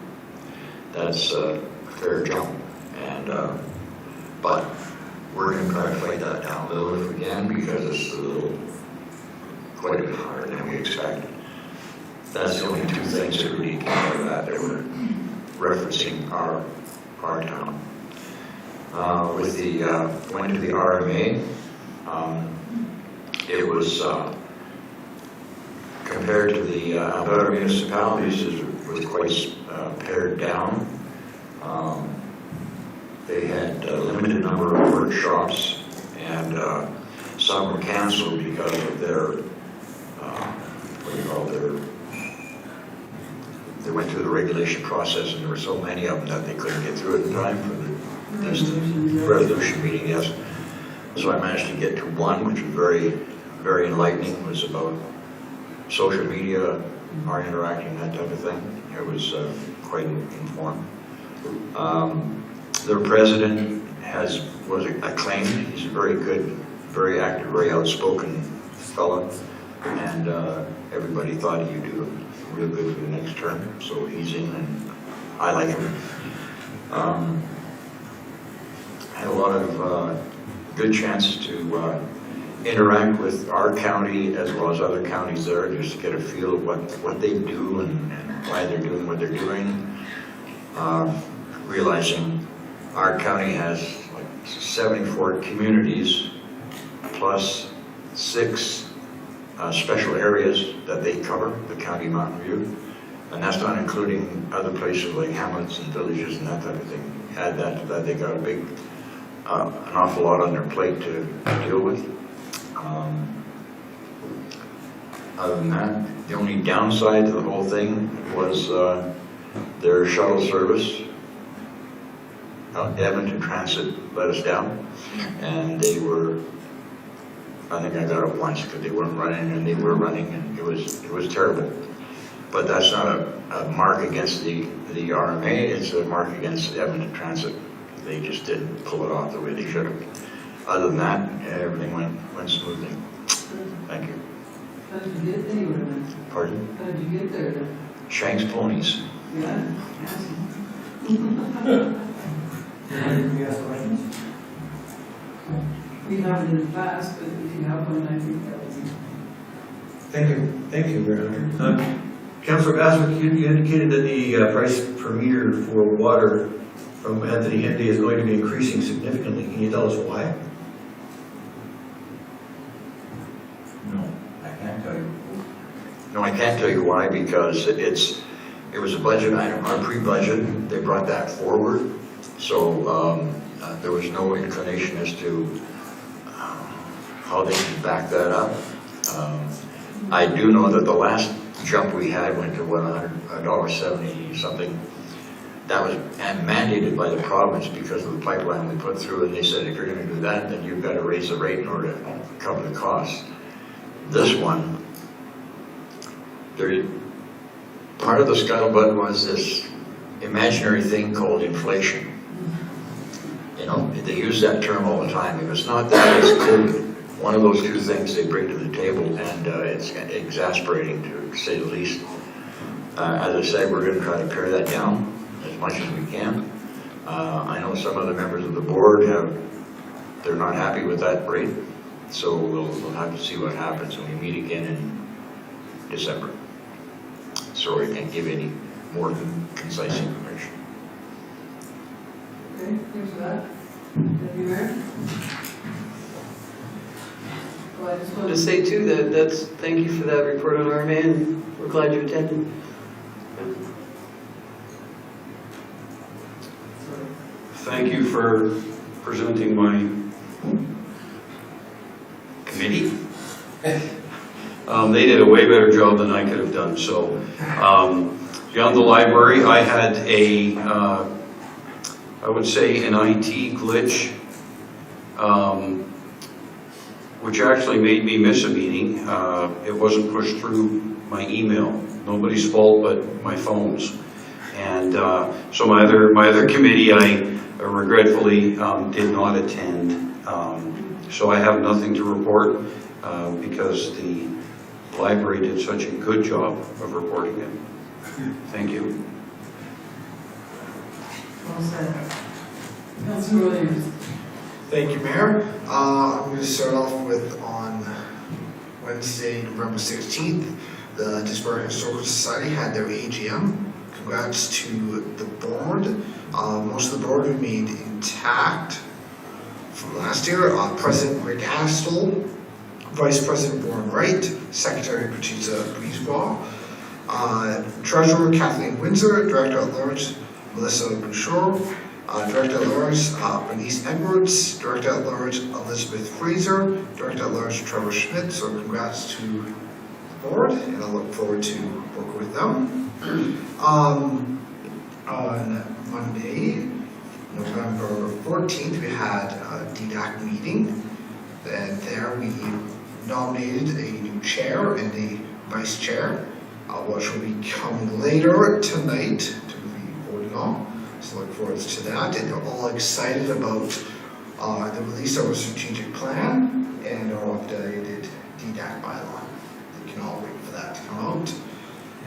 That's a fair jump, and but we're going to try to fight that down a little if we can, because it's quite a bit higher than we expected. That's the only two things that really came out of that were referencing our town. With the went to the RMA, it was compared to the other municipalities, it was quite pared down. They had a limited number of workshops, and some were canceled because of their they went through the regulation process, and there were so many of them that they couldn't get through it in time for the resolution meeting. Yes, so I managed to get to one, which was very, very enlightening. It was about social media, our interacting, that type of thing. It was quite informed. Their president was acclaimed. He's a very good, very active, very outspoken fellow, and everybody thought he'd do real good for the next term. So he's in, and I like him. Had a lot of good chances to interact with our county as well as other counties there, just to get a feel of what they do and why they're doing what they're doing. Realizing our county has like 74 communities plus 6 special areas that they cover, the County Mountain View, and that's not including other places like hamlets and villages and that type of thing. Add that to that, they got a big, an awful lot on their plate to deal with. Other than that, the only downside to the whole thing was their shuttle service. Edmonton Transit let us down, and they were, I think I got it once because they weren't running, and they were running, and it was terrible. But that's not a mark against the RMA, it's a mark against Edmonton Transit. They just didn't pull it off the way they should have. Other than that, everything went smoothly. Thank you. How did you get anywhere then? Pardon? How did you get there then? Shanks Ponies. Yeah. Anybody ask questions? We haven't in the past, but if you have one, I think that would be. Thank you, Mayor Hunter. Councillor Basswick, you indicated that the price per meter for water from Anthony Henday is going to be increasing significantly. Can you tell us why? No, I can't tell you. No, I can't tell you why, because it was a budget item, our pre-budget. They brought that forward, so there was no inclination as to how they can back that up. I do know that the last jump we had went to what, $1.70 something. That was mandated by the province because of the pipeline we put through, and they said if you're going to do that, then you've got to raise the rate in order to cover the costs. This one, part of the scuttlebutt was this imaginary thing called inflation. You know, they use that term all the time. If it's not that, it's COVID. One of those two things they bring to the table, and it's exasperating to say the least. As I said, we're going to try to pare that down as much as we can. I know some of the members of the board they're not happy with that rate, so we'll have to see what happens when we meet again in December. Sorry, I can't give any more concise information. Okay, thanks for that. Deputy Mayor? Well, I just wanted to say too that thank you for that report on RMA, and we're glad you attended. Thank you for presenting my committee. They did a way better job than I could have done. So beyond the library, I had I would say an IT glitch, which actually made me miss a meeting. It wasn't pushed through my email. Nobody's fault but my phone's. And so my other committee, I regretfully did not attend. So I have nothing to report because the library did such a good job of reporting it. Thank you. Well said. Councilor Williams. Thank you, Mayor. I'm going to start off with on Wednesday, November 16th, the Disbury Historical Society had their AGM. Congrats to the board. Most of the board remained intact from last year. President Rick Astle, Vice President Warren Wright, Secretary Patricia Brisebois, Treasurer Kathleen Windsor, Director at Large Melissa Bouchard, Director at Large Bernice Edwards, Director at Large Elizabeth Fraser, Director at Large Trevor Schmidt. So congrats to the board, and I look forward to working with them. On Monday, November 14th, we had a DDAC meeting, and there we nominated a new chair and a vice chair, which will be coming later tonight to be voting on. So look forward to that. And they're all excited about the release of our strategic plan and our updated DDAC bylaw. We can all wait for that to come out.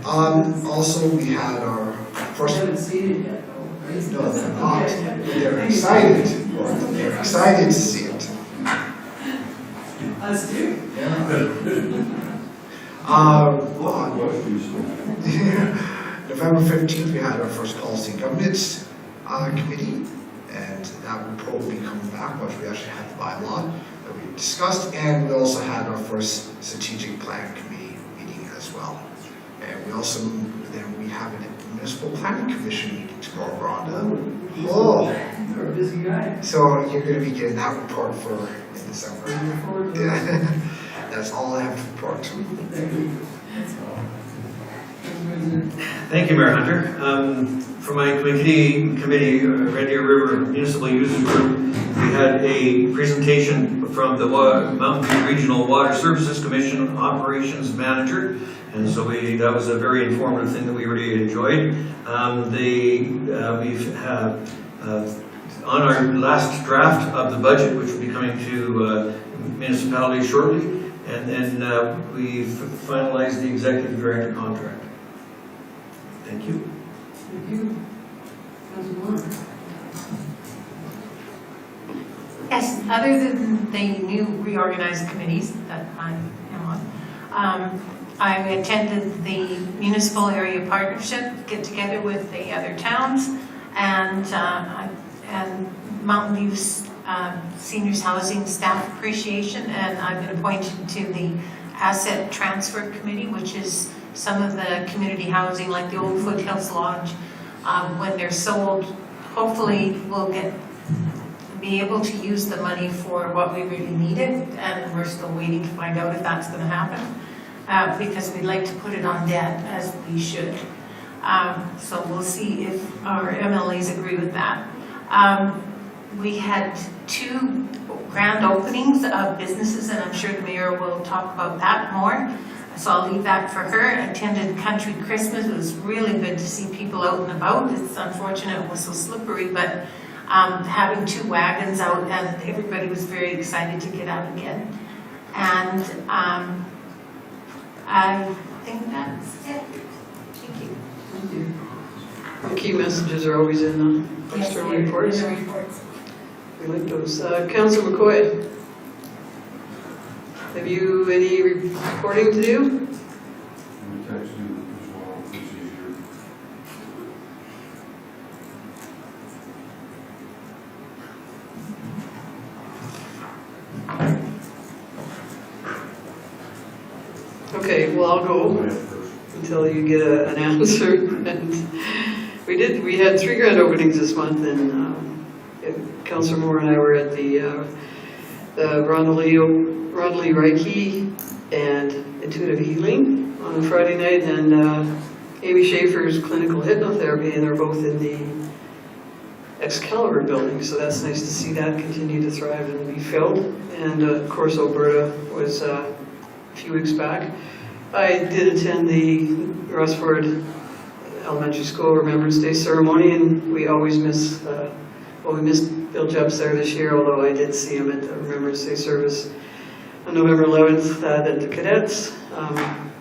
Also, we had our first. I haven't seen it yet, though, right? No, they're not. They're excited. They're excited to see it. Us too. November 15th, we had our first policy and governance committee, and that will probably be coming back once we actually have the bylaw that we discussed, and we also had our first strategic plan committee meeting as well. And we also, then we have a municipal planning commission meeting tomorrow, Rhonda. Oh, You're a busy guy. so you're going to be getting that report for in December. Looking forward to it. Yeah, that's all I have to report. Thank you. Thank you, Mayor Hunter. For my committee, Red Deer River Municipal Users Group, we had a presentation from the Mountain View Regional Water Services Commission Operations Manager, and so that was a very informative thing that we really enjoyed. We've had on our last draft of the budget, which will be coming to municipalities shortly, and then we've finalized the executive director contract. Thank you. Thank you. Councilor Moore. Yes, other than the new reorganized committees that I am on, I attended the Municipal Area Partnership get-together with the other towns, and Mountain View's Seniors Housing Staff Appreciation, and I've been appointed to the Asset Transfer Committee, which is some of the community housing, like the old Foothills Lodge, when they're sold, hopefully we'll be able to use the money for what we really needed, and we're still waiting to find out if that's going to happen, because we'd like to put it on debt, as we should. So we'll see if our MLAs agree with that. We had 2 grand openings of businesses, and I'm sure the mayor will talk about that more. So I'll leave that for her. I attended Country Christmas. It was really good to see people out and about. It's unfortunate it was so slippery, but having 2 wagons out, and everybody was very excited to get out again. And I think that's it. Thank you. Thank you. The key messages are always in the external reports. In the reports. We like those. Councilor McCoy, have you any reporting to do? I'm texting as well, if it's easier. Okay, well, I'll go until you get an answer. And we had 3 grand openings this month, and Councillor Moore and I were at the Rondalee Reiki and Intuitive Healing on a Friday night, and Amy Schaefer's clinical hypnotherapy, and they're both in the Excalibur building, so that's nice to see that continue to thrive and be filled. And of course, Alberta was a few weeks back. I did attend the Rossford Elementary School Remembrance Day ceremony, and we always miss, we missed Bill Jepps there this year, although I did see him at the Remembrance Day service on November 11th that the cadets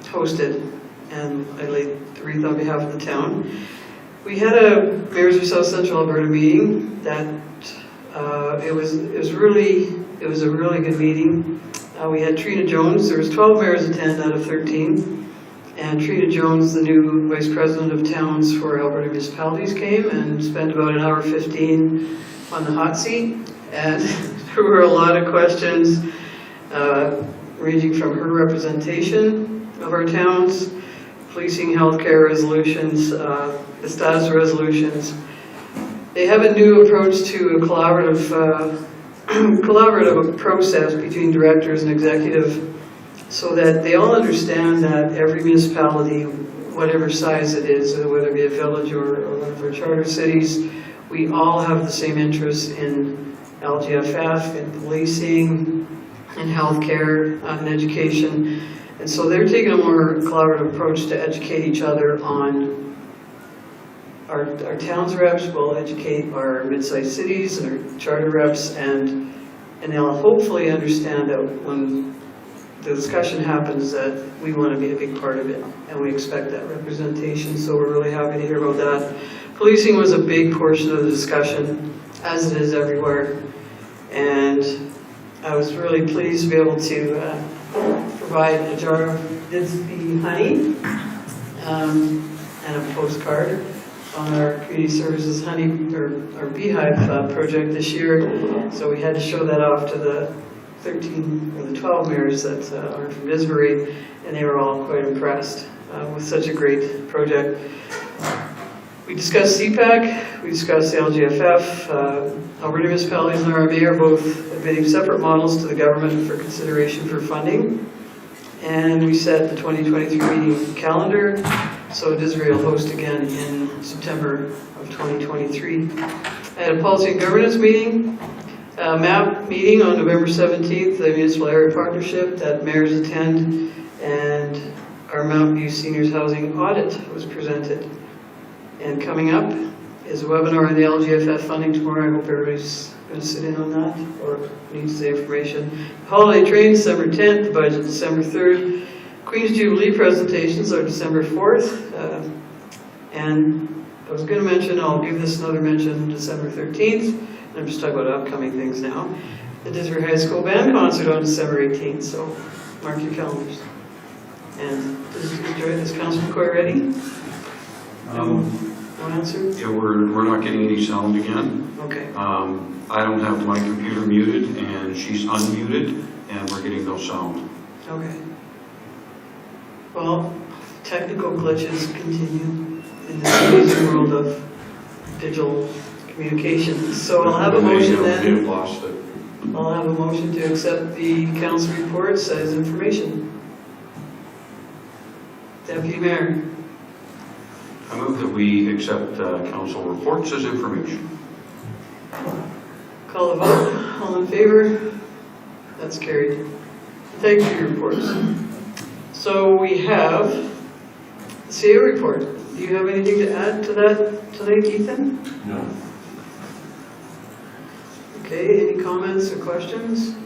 hosted, and I laid the wreath on behalf of the town. We had a Mayors of South Central Alberta meeting that it was a really good meeting. We had Trina Jones. There was 12 mayors attend out of 13, and Trina Jones, the new Vice President of Towns for Alberta Municipalities, came and spent about an hour 15 on the hot seat, and there were a lot of questions ranging from her representation of our towns, policing, healthcare resolutions, the status resolutions. They have a new approach to a collaborative process between directors and executive, so that they all understand that every municipality, whatever size it is, whether it be a village or one of our charter cities, we all have the same interests in LGFF, in policing, in healthcare, in education. And so they're taking a more collaborative approach to educate each other on our towns reps will educate our mid-sized cities and our charter reps, and they'll hopefully understand that when the discussion happens that we want to be a big part of it, and we expect that representation, so we're really happy to hear about that. Policing was a big portion of the discussion, as it is everywhere, and I was really pleased to be able to provide a jar of Didsby honey and a postcard on our community services honey, or our beehive project this year. So we had to show that off to the 13 or the 12 mayors that are from Disbury, and they were all quite impressed with such a great project. We discussed CPAC, we discussed the LGFF, Alberta municipalities and RMA are both admitting separate models to the government for consideration for funding. And we set the 2023 meeting calendar, so Disbury will host again in September of 2023. I had a policy and governance meeting, a MAP meeting on November 17th, the Municipal Area Partnership that mayors attend, and our Mount View Seniors Housing Audit was presented. And coming up is a webinar on the LGFF funding tomorrow. I hope everybody's going to sit in on that or needs the information. Holiday train, December 10th, the budget December 3rd. Queen's Jubilee presentations are December 4th. And I was going to mention, I'll give this another mention, December 13th. And I'm just talking about upcoming things now. The Disbury High School Band concert on December 18th, so mark your calendars. And is Council McCoy ready? No answer? Yeah, we're not getting any sound again. Okay. I don't have my computer muted, and she's unmuted, and we're getting no sound. Okay. Well, technical glitches continue in this amazing world of digital communications. So I'll have a motion then. They've lost it. I'll have a motion to accept the council reports as information. Deputy Mayor. I move that we accept council reports as information. Call the vote. All in favor? That's carried. Thank you for your reports. So we have the CA report. Do you have anything to add to that today, Ethan? No. Okay, any comments or questions?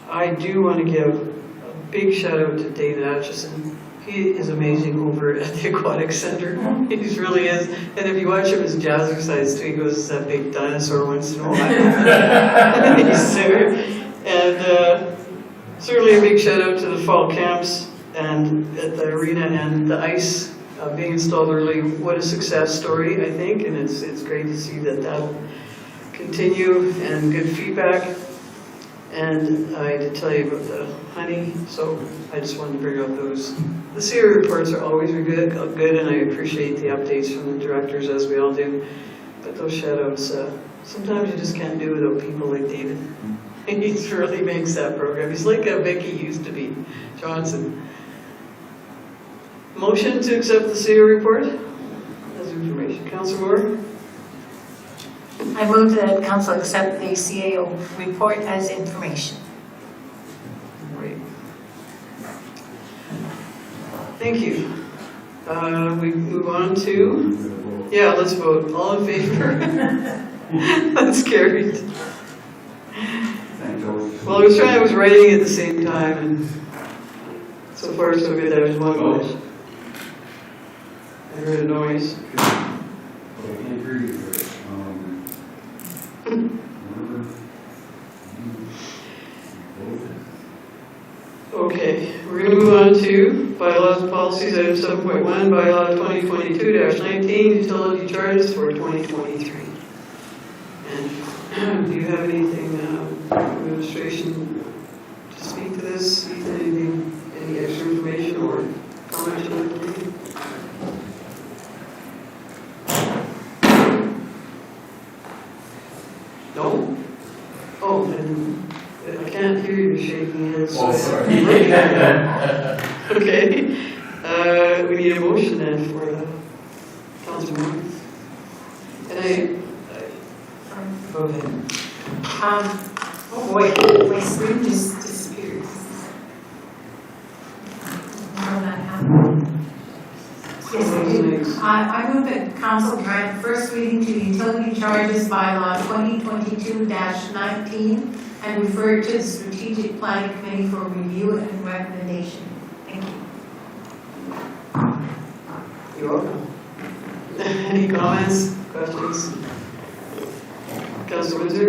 I do want to give a big shout out to David Atchison. He is amazing over at the Aquatic Center. He really is. And if you watch him as jazzercise too, he goes as that big dinosaur once in a while. He's there. And certainly a big shout out to the fall camps and at the arena and the ice being installed early. What a success story, I think. And it's great to see that that'll continue and good feedback. And I did tell you about the honey, so I just wanted to bring up those. The CR reports are always good, and I appreciate the updates from the directors, as we all do. But those shout-outs, sometimes you just can't do without people like David. He really makes that program. He's like a Vicky used to be, Johnson. Motion to accept the CR report as information. Councillor Moore? I move that council accept the CAO report as information. Right. Thank you. We move on to, yeah, let's vote. All in favor? That's carried. Well, I was writing at the same time, and so far so good. There was one vote. I heard a noise. Okay, we're going to move on to bylaws and policies, item 7.1, bylaw 2022-19, utility charges for 2023. And do you have anything, administration, to speak to this? Anything, any extra information or comments you'd like to make? No? Oh, then I can't hear you shaking your head. So sorry. Okay. We need a motion then for Councilor. And go ahead. Oh boy, my screen just disappeared. How that happened? Yes, I do. I move that council grant first reading to utility charges bylaw 2022-19 and refer it to the strategic planning committee for review and recommendation. Thank you. You're welcome. Any comments, questions? Councilor Windsor?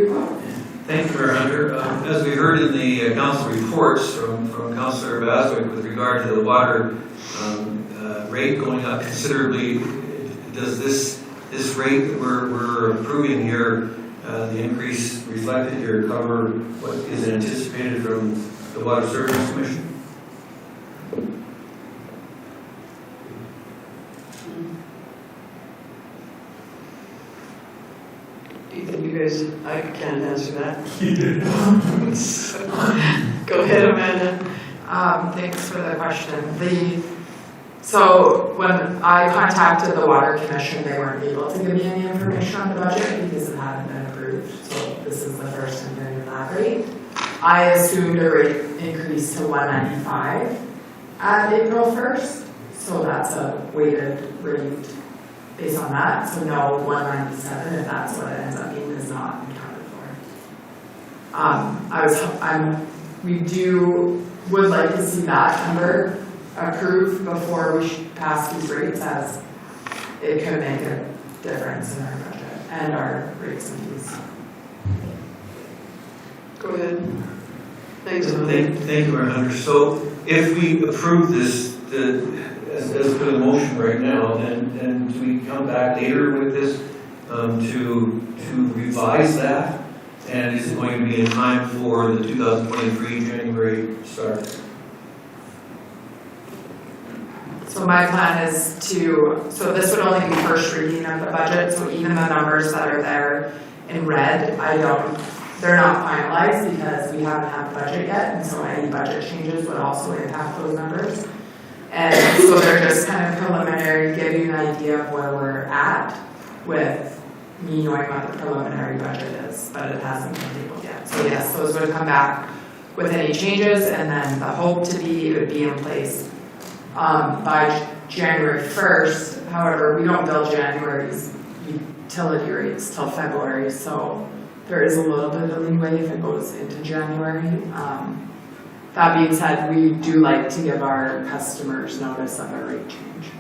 Thank you, Mayor Hunter. As we heard in the council reports from Councillor Baswick with regard to the water rate going up considerably, does this rate that we're approving here, the increase reflected here, cover what is anticipated from the Water Services Commission? Ethan, you guys, I can't answer that. So, go ahead, Amanda. Thanks for the question. So when I contacted the Water Commission, they weren't able to give me any information on the budget because it hadn't been approved. So this is the first time hearing of that rate. I assumed a rate increase to 195 at April 1st. So that's a weighted rate based on that. So no, 197, if that's what it ends up being, is not accounted for. Would like to see that number approved before we pass these rates, as it could make a difference in our budget and our rates and fees. Go ahead. Thanks, Thank you, Mayor Hunter. So if we approve this, as per the motion right now, then do we come back later with this to revise that? And is it going to be in time for the 2023 January start? So my plan is so this would only be first reading of the budget, so even the numbers that are there in red, they're not finalized because we haven't had the budget yet, and so any budget changes would also impact those numbers. And so they're just kind of preliminary, giving you an idea of where we're at with me knowing what the preliminary budget is, but it hasn't been tabled yet. So yes, those would come back with any changes, and then the hope to be it would be in place by January 1st. However, we don't bill January's utility rates till February, so there is a little bit of leeway if it goes into January. That being said, we do like to give our customers notice of a rate change.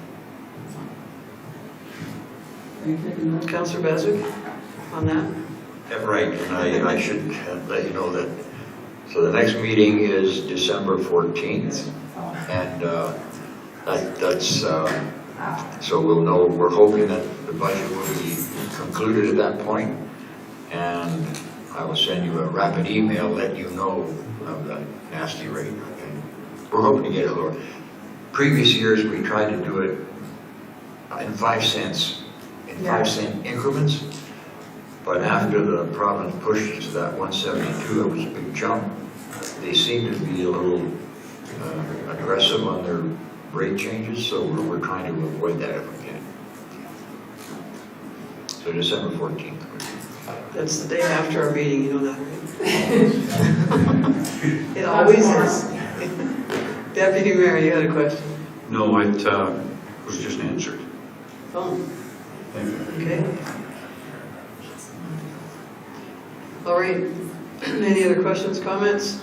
Councillor Baswick on that? Yeah, right, and I should let you know that, so the next meeting is December 14th, and that's, so we'll know, we're hoping that the budget will be concluded at that point, and I will send you a rapid email letting you know of the nasty rate. Okay? We're hoping to get it lower. Previous years, we tried to do it in 5 cents, in 5-cent increments. But after the province pushed it to that 172, it was a big jump. They seem to be a little aggressive on their rate changes, so we're trying to avoid that if we can. So December 14th. That's the day after our meeting, you know that, right? It always is. Deputy Mayor, you had a question? No, it was just answered. Oh, Thank you. okay. All right. Any other questions, comments?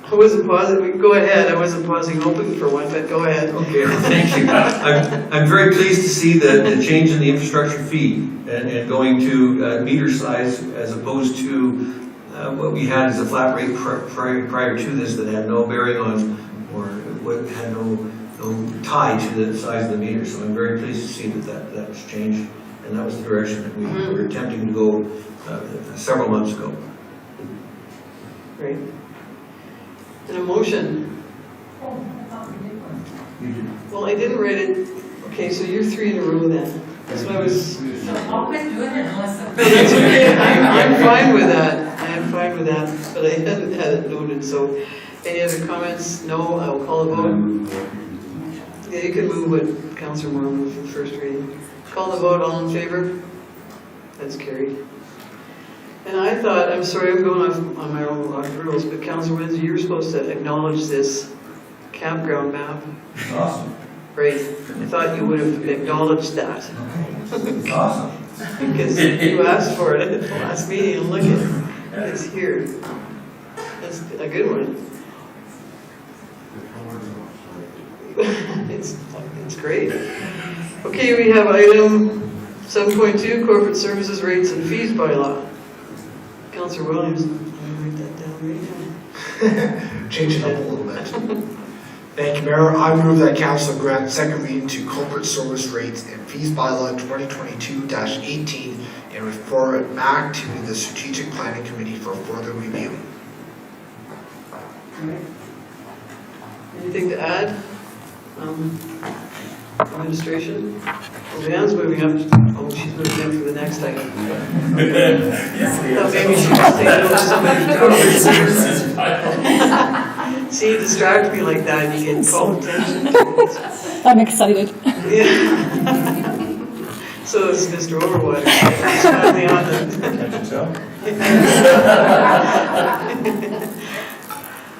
I wasn't pausing, go ahead, I wasn't pausing hoping for one, but go ahead. Okay, thank you. I'm very pleased to see the change in the infrastructure fee and going to meter size as opposed to what we had as a flat rate prior to this that had no bearing on, or what had no tie to the size of the meter. So I'm very pleased to see that was changed, and that was the direction that we were attempting to go several months ago. Great. An emotion. Well, I didn't write it. Okay, so you're 3 in a row then. That's what I was. I'll quit doing it unless. No, that's okay. I'm fine with that. I am fine with that, but I hadn't had it noted. So, any other comments? No. I will call a vote. Yeah, you can move what Councillor Moore moved for the first reading. Call the vote. All in favor? That's carried. And I thought, I'm sorry, I'm going off on my own rules, but Councillor Windsor, you're supposed to acknowledge this campground map. Awesome. Right. I thought you would have acknowledged that. Okay. Awesome. Because you asked for it at the last meeting, and look at it. It's here. That's a good one. It's great. Okay, we have item 7.2, corporate services rates and fees bylaw. Councillor Williams, I'm going to write that down right now. Change it up a little bit. Thank you, Mayor. I move that Council grant second reading to corporate service rates and fees bylaw 2022-18 and refer it back to the Strategic Planning Committee for further review. Anything to add? Administration? Well, Leanne's moving up. Oh, she's moving up for the next item. Thought maybe she was thinking of somebody. See, you distract me like that, and you get called attention. I'm excited. Yeah. So is Mr. Overwater. He's finally on the.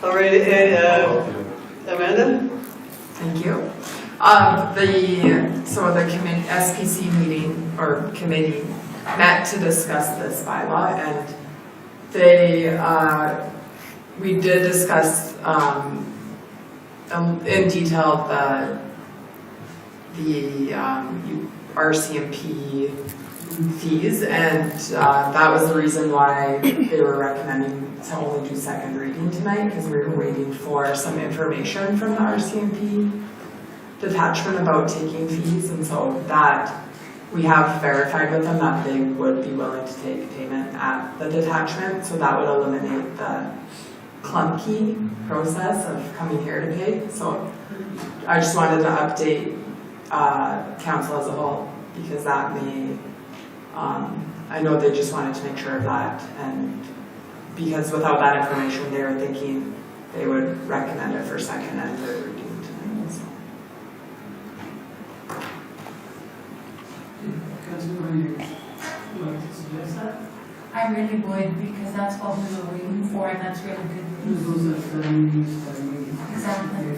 All right, Amanda? Thank you. The committee, SPC meeting or committee met to discuss this bylaw, and we did discuss in detail the RCMP fees, and that was the reason why they were recommending to only do second reading tonight, because we were waiting for some information from the RCMP detachment about taking fees, and so that we have verified with them that they would be willing to take payment at the detachment, so that would eliminate the clunky process of coming here to pay. So I just wanted to update council as a whole, because that may, I know they just wanted to make sure of that, and because without that information, they were thinking they would recommend it for second and third reading tonight. So. Councilor, would you like to suggest that? I really would, because that's what we were waiting for, and that's really good news. Exactly.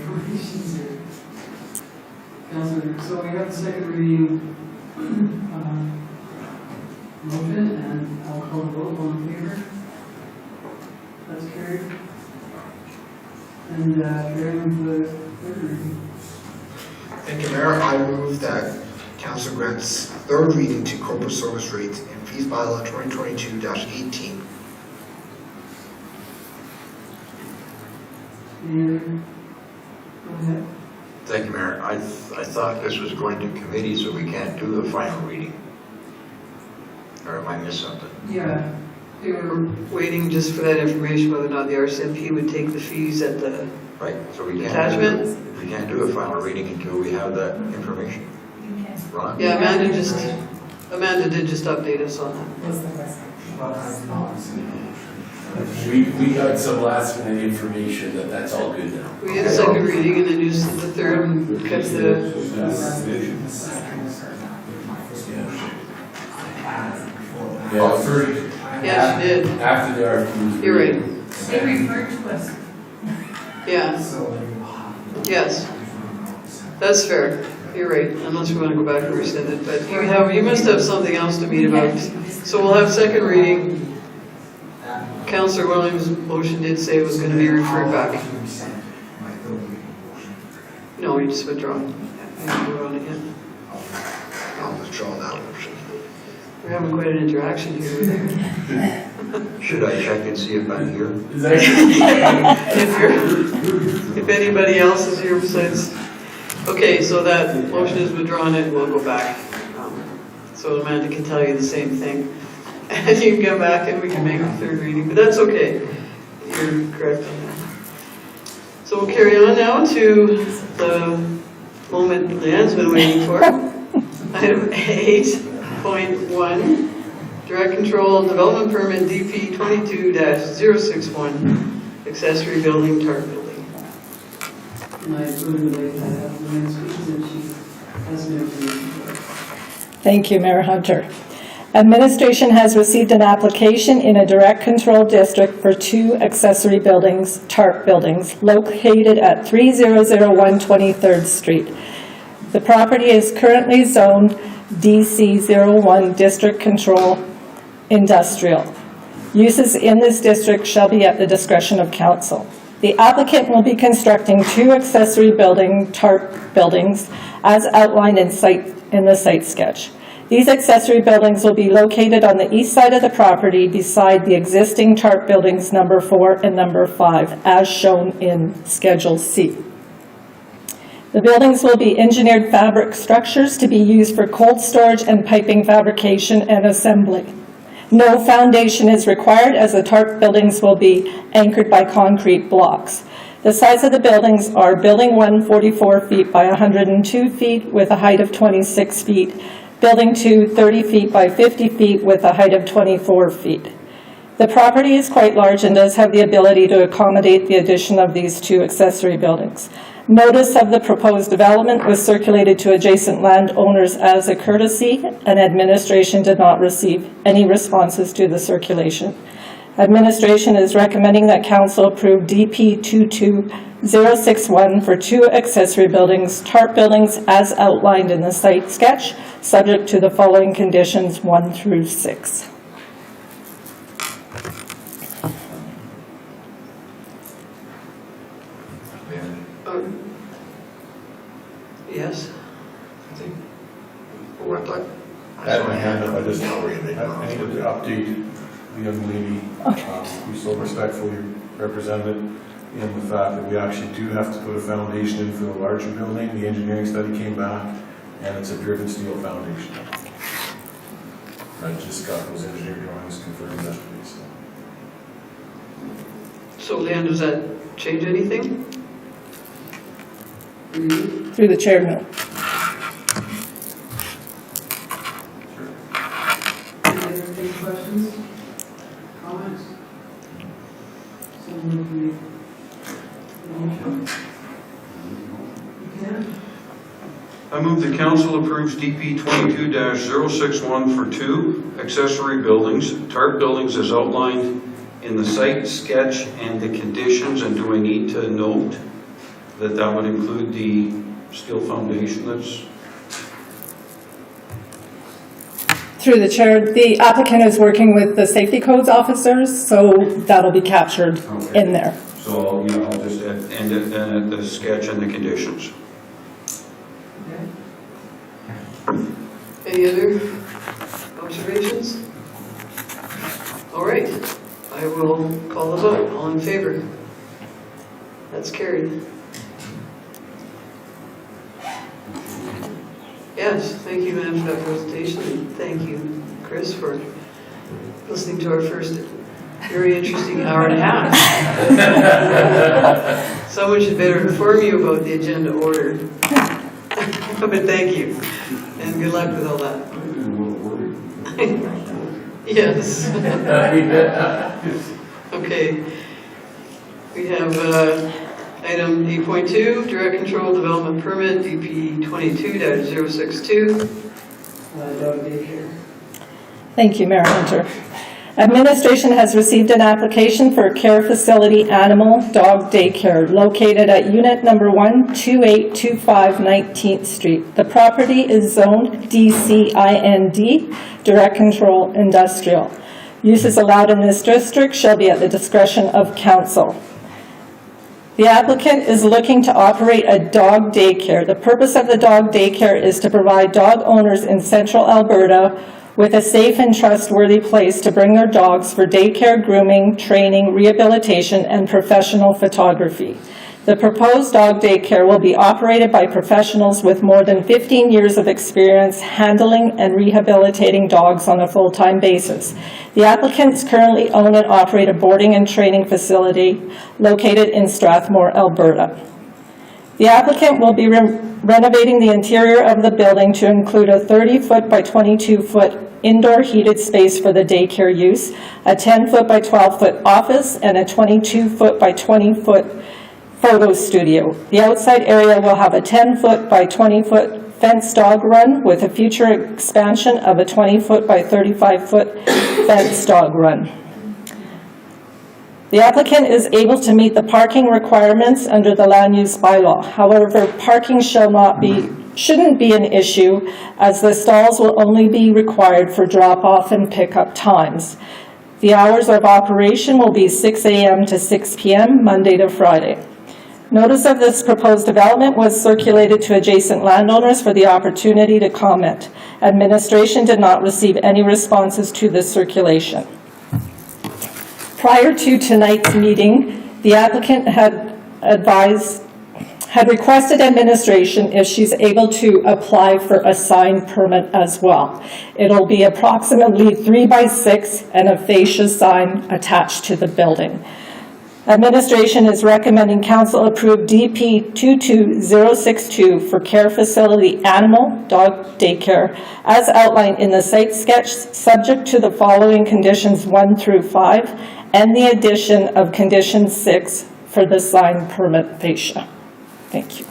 Councilor, so we have the second reading motion, and I'll call the vote. All in favor? That's carried. And carrying the third reading. Thank you, Mayor. I move that Council grants third reading to corporate service rates and fees bylaw 2022-18. And go ahead. Thank you, Mayor. I thought this was going to committee, so we can't do the final reading. Or am I missing something? Yeah, we were waiting just for that information, whether or not the RCMP would take the fees at the Right, so we can't. attachment. We can't do a final reading until we have that information. Ron? Yeah, Amanda did just update us on that. We got some last minute information that's all good now. We did a second reading and then just the third and kept the, Yeah, first. yeah, she did. After the RFP. You're right. They referred to us. Yeah. Yes. That's fair. You're right, unless we want to go back and rescind it, but you must have something else to meet about. So we'll have second reading. Councillor Williams' motion did say it was going to be referred back. No, you just withdraw. Yeah, we're on again. I'll withdraw that motion. We're having quite an interaction here with you. Should I check and see if I'm here? If anybody else is here besides, okay, so that motion is withdrawn and we'll go back. So Amanda can tell you the same thing. And you can come back and we can make a third reading, but that's okay. You're correct on that. So we'll carry on now to the moment Leanne's been waiting for. Item 8.1, Direct Control Development Permit DP 22-061, Accessory Building, Tarp Building. And I would like to have Leanne speak and she has no information for us. Thank you, Mayor Hunter. Administration has received an application in a direct control district for 2 accessory buildings, TARP buildings, located at 3001 23rd Street. The property is currently zoned DC01 District Control Industrial. Uses in this district shall be at the discretion of council. The applicant will be constructing 2 accessory TARP buildings as outlined in the site sketch. These accessory buildings will be located on the east side of the property beside the existing TARP buildings number 4 and number 5, as shown in Schedule C. The buildings will be engineered fabric structures to be used for cold storage and piping fabrication and assembly. No foundation is required as the TARP buildings will be anchored by concrete blocks. The size of the buildings are Building 1, 44 feet by 102 feet with a height of 26 feet. Building 2, 30 feet by 50 feet with a height of 24 feet. The property is quite large and does have the ability to accommodate the addition of these 2 accessory buildings. Notice of the proposed development was circulated to adjacent landowners as a courtesy, and administration did not receive any responses to the circulation. Administration is recommending that council approve DP 22061 for 2 accessory buildings, TARP buildings, as outlined in the site sketch, subject to the following conditions 1 through 6. Yes. I think, what I At my hand up, I just, I needed to update the young lady, who's so respectfully represented in the fact that we actually do have to put a foundation in for the larger building. The engineering study came back, and it's a driven steel foundation. I just got those engineering drawings confirmed yesterday, so. So Leanne, does that change anything? Through the chair, no. Any other questions? Comments? Someone can make a motion? You can. I move the council approves DP 22-061 for 2 accessory buildings, TARP buildings as outlined in the site sketch and the conditions. And do I need to note that that would include the steel foundation that's... Through the chair, the applicant is working with the safety codes officers, so that'll be captured in there. So, yeah, I'll just end it then at the sketch and the conditions. Any other observations? All right, I will call the vote. All in favor? That's carried. Yes, thank you, Anne, for that presentation, and thank you, Chris, for listening to our first very interesting hour and a half. Someone should better inform you about the agenda order. But thank you, and good luck with all that. Yes. Okay. We have item 8.2, direct control development permit, DP 22-062. Dog daycare. Thank you, Mayor Hunter. Administration has received an application for a care facility animal dog daycare located at unit number 12825 19th Street. The property is zoned DCIND, direct control industrial. Uses allowed in this district shall be at the discretion of council. The applicant is looking to operate a dog daycare. The purpose of the dog daycare is to provide dog owners in central Alberta with a safe and trustworthy place to bring their dogs for daycare, grooming, training, rehabilitation, and professional photography. The proposed dog daycare will be operated by professionals with more than 15 years of experience handling and rehabilitating dogs on a full-time basis. The applicants currently own and operate a boarding and training facility located in Strathmore, Alberta. The applicant will be renovating the interior of the building to include a 30-foot by 22-foot indoor heated space for the daycare use, a 10-foot by 12-foot office, and a 22-foot by 20-foot photo studio. The outside area will have a 10-foot by 20-foot fenced dog run with a future expansion of a 20-foot by 35-foot fenced dog run. The applicant is able to meet the parking requirements under the land use bylaw. However, parking shouldn't be an issue as the stalls will only be required for drop-off and pickup times. The hours of operation will be 6 a.m. to 6 p.m. Monday to Friday. Notice of this proposed development was circulated to adjacent landowners for the opportunity to comment. Administration did not receive any responses to this circulation. Prior to tonight's meeting, the applicant had requested administration if she's able to apply for a sign permit as well. It'll be approximately 3 by 6 and a fascia sign attached to the building. Administration is recommending council approve DP 22062 for care facility animal dog daycare as outlined in the site sketch, subject to the following conditions 1 through 5 and the addition of condition 6 for the sign permit fascia. Thank you.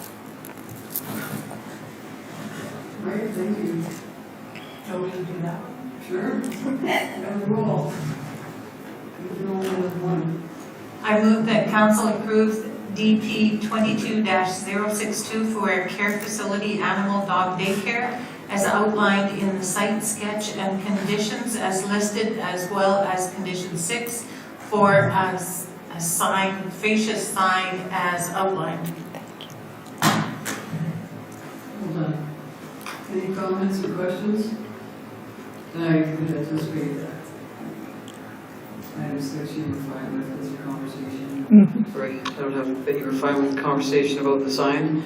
All right, thank you. Shall we do that? Sure. And roll. You only have one. I move that council approves DP 22-062 for a care facility animal dog daycare as outlined in the site sketch and conditions as listed, as well as condition 6 for a sign, fascia sign as outlined. Hold on. Any comments or questions? I could anticipate that. Item 6 you were fine with as a conversation. Right, I don't have, but you were fine with the conversation about the sign.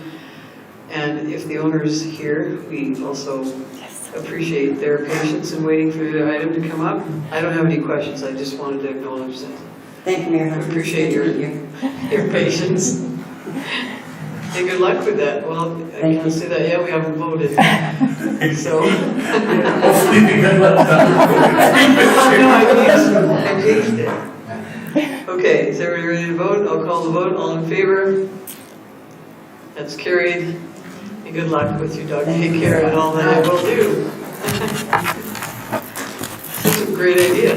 And if the owner is here, we also appreciate their patience in waiting for the item to come up. I don't have any questions, I just wanted to acknowledge that. Thank you, Mayor. I appreciate your patience. And good luck with that. Well, I can't say that yet, we haven't voted. So. No, I changed it. Okay, is everybody ready to vote? I'll call the vote. All in favor? That's carried. And good luck with your dog daycare and all that I will do. That's a great idea.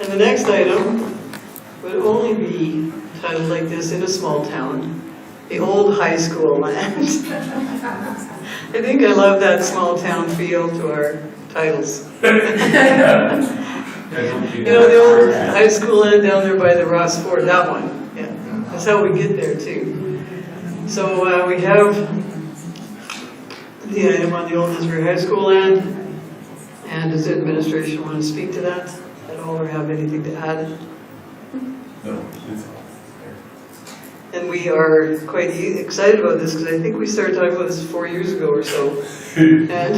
And the next item would only be titled like this in a small town, the old high school land. I think I love that small town feel to our titles. You know, the old high school land down there by the Ross Ford, that one. Yeah, that's how we get there too. So we have the item on the old Lisbury High School land. And does the administration want to speak to that at all or have anything to add? No, it's all. And we are quite excited about this because I think we started talking about this 4 years ago or so. And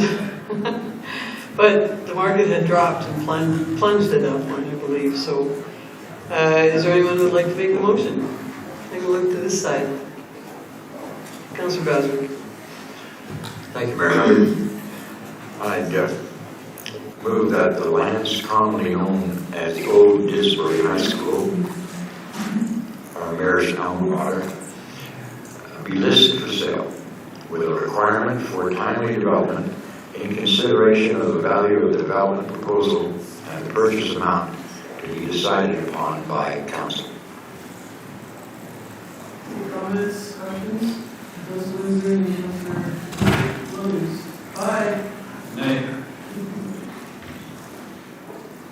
but the market had dropped and plunged at that point, I believe. So is there anyone who would like to make the motion? Take a look to this side. Councillor Baswick. Thank you, Mayor. I'd move that the lands commonly known as the old Didsbury High School, Mayor's Town Water, be listed for sale with a requirement for timely development in consideration of the value of the development proposal and the purchase amount to be decided upon by council. Any comments, questions? Councillor Windsor and Councillor Williams. Aye. Nay.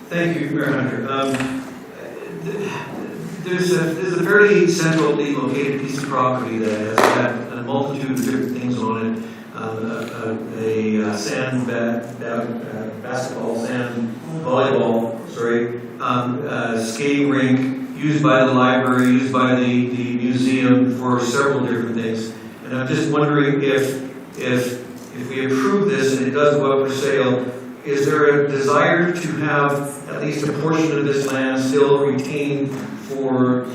Thank you, Mayor Hunter. There's a fairly centrally located piece of property that has had a multitude of different things on it. A sand basketball, sand volleyball, skating rink, used by the library, used by the museum for several different things. And I'm just wondering if we approve this and it does go up for sale, is there a desire to have at least a portion of this land still retained for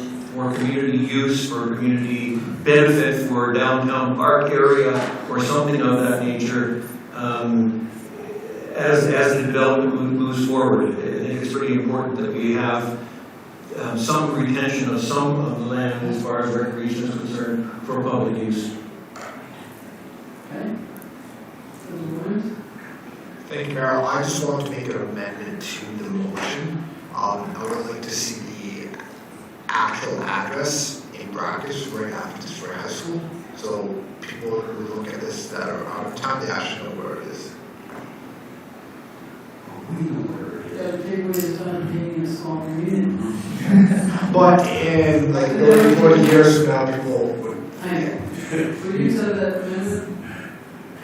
community use, for community benefit, for downtown park area, or something of that nature, as the development moves forward? I think it's pretty important that we have some retention of some of the land as far as recreation is concerned for public use. Okay. Thank you, Mayor. I just want to make an amendment to the motion. I would like to see the actual address in practice right after this for high school. So people who look at this that are out of town, they actually know where it is. Yeah, take away the time being a small community. But in like 30, 40 years from now, people would. I know. Would you say that amendment?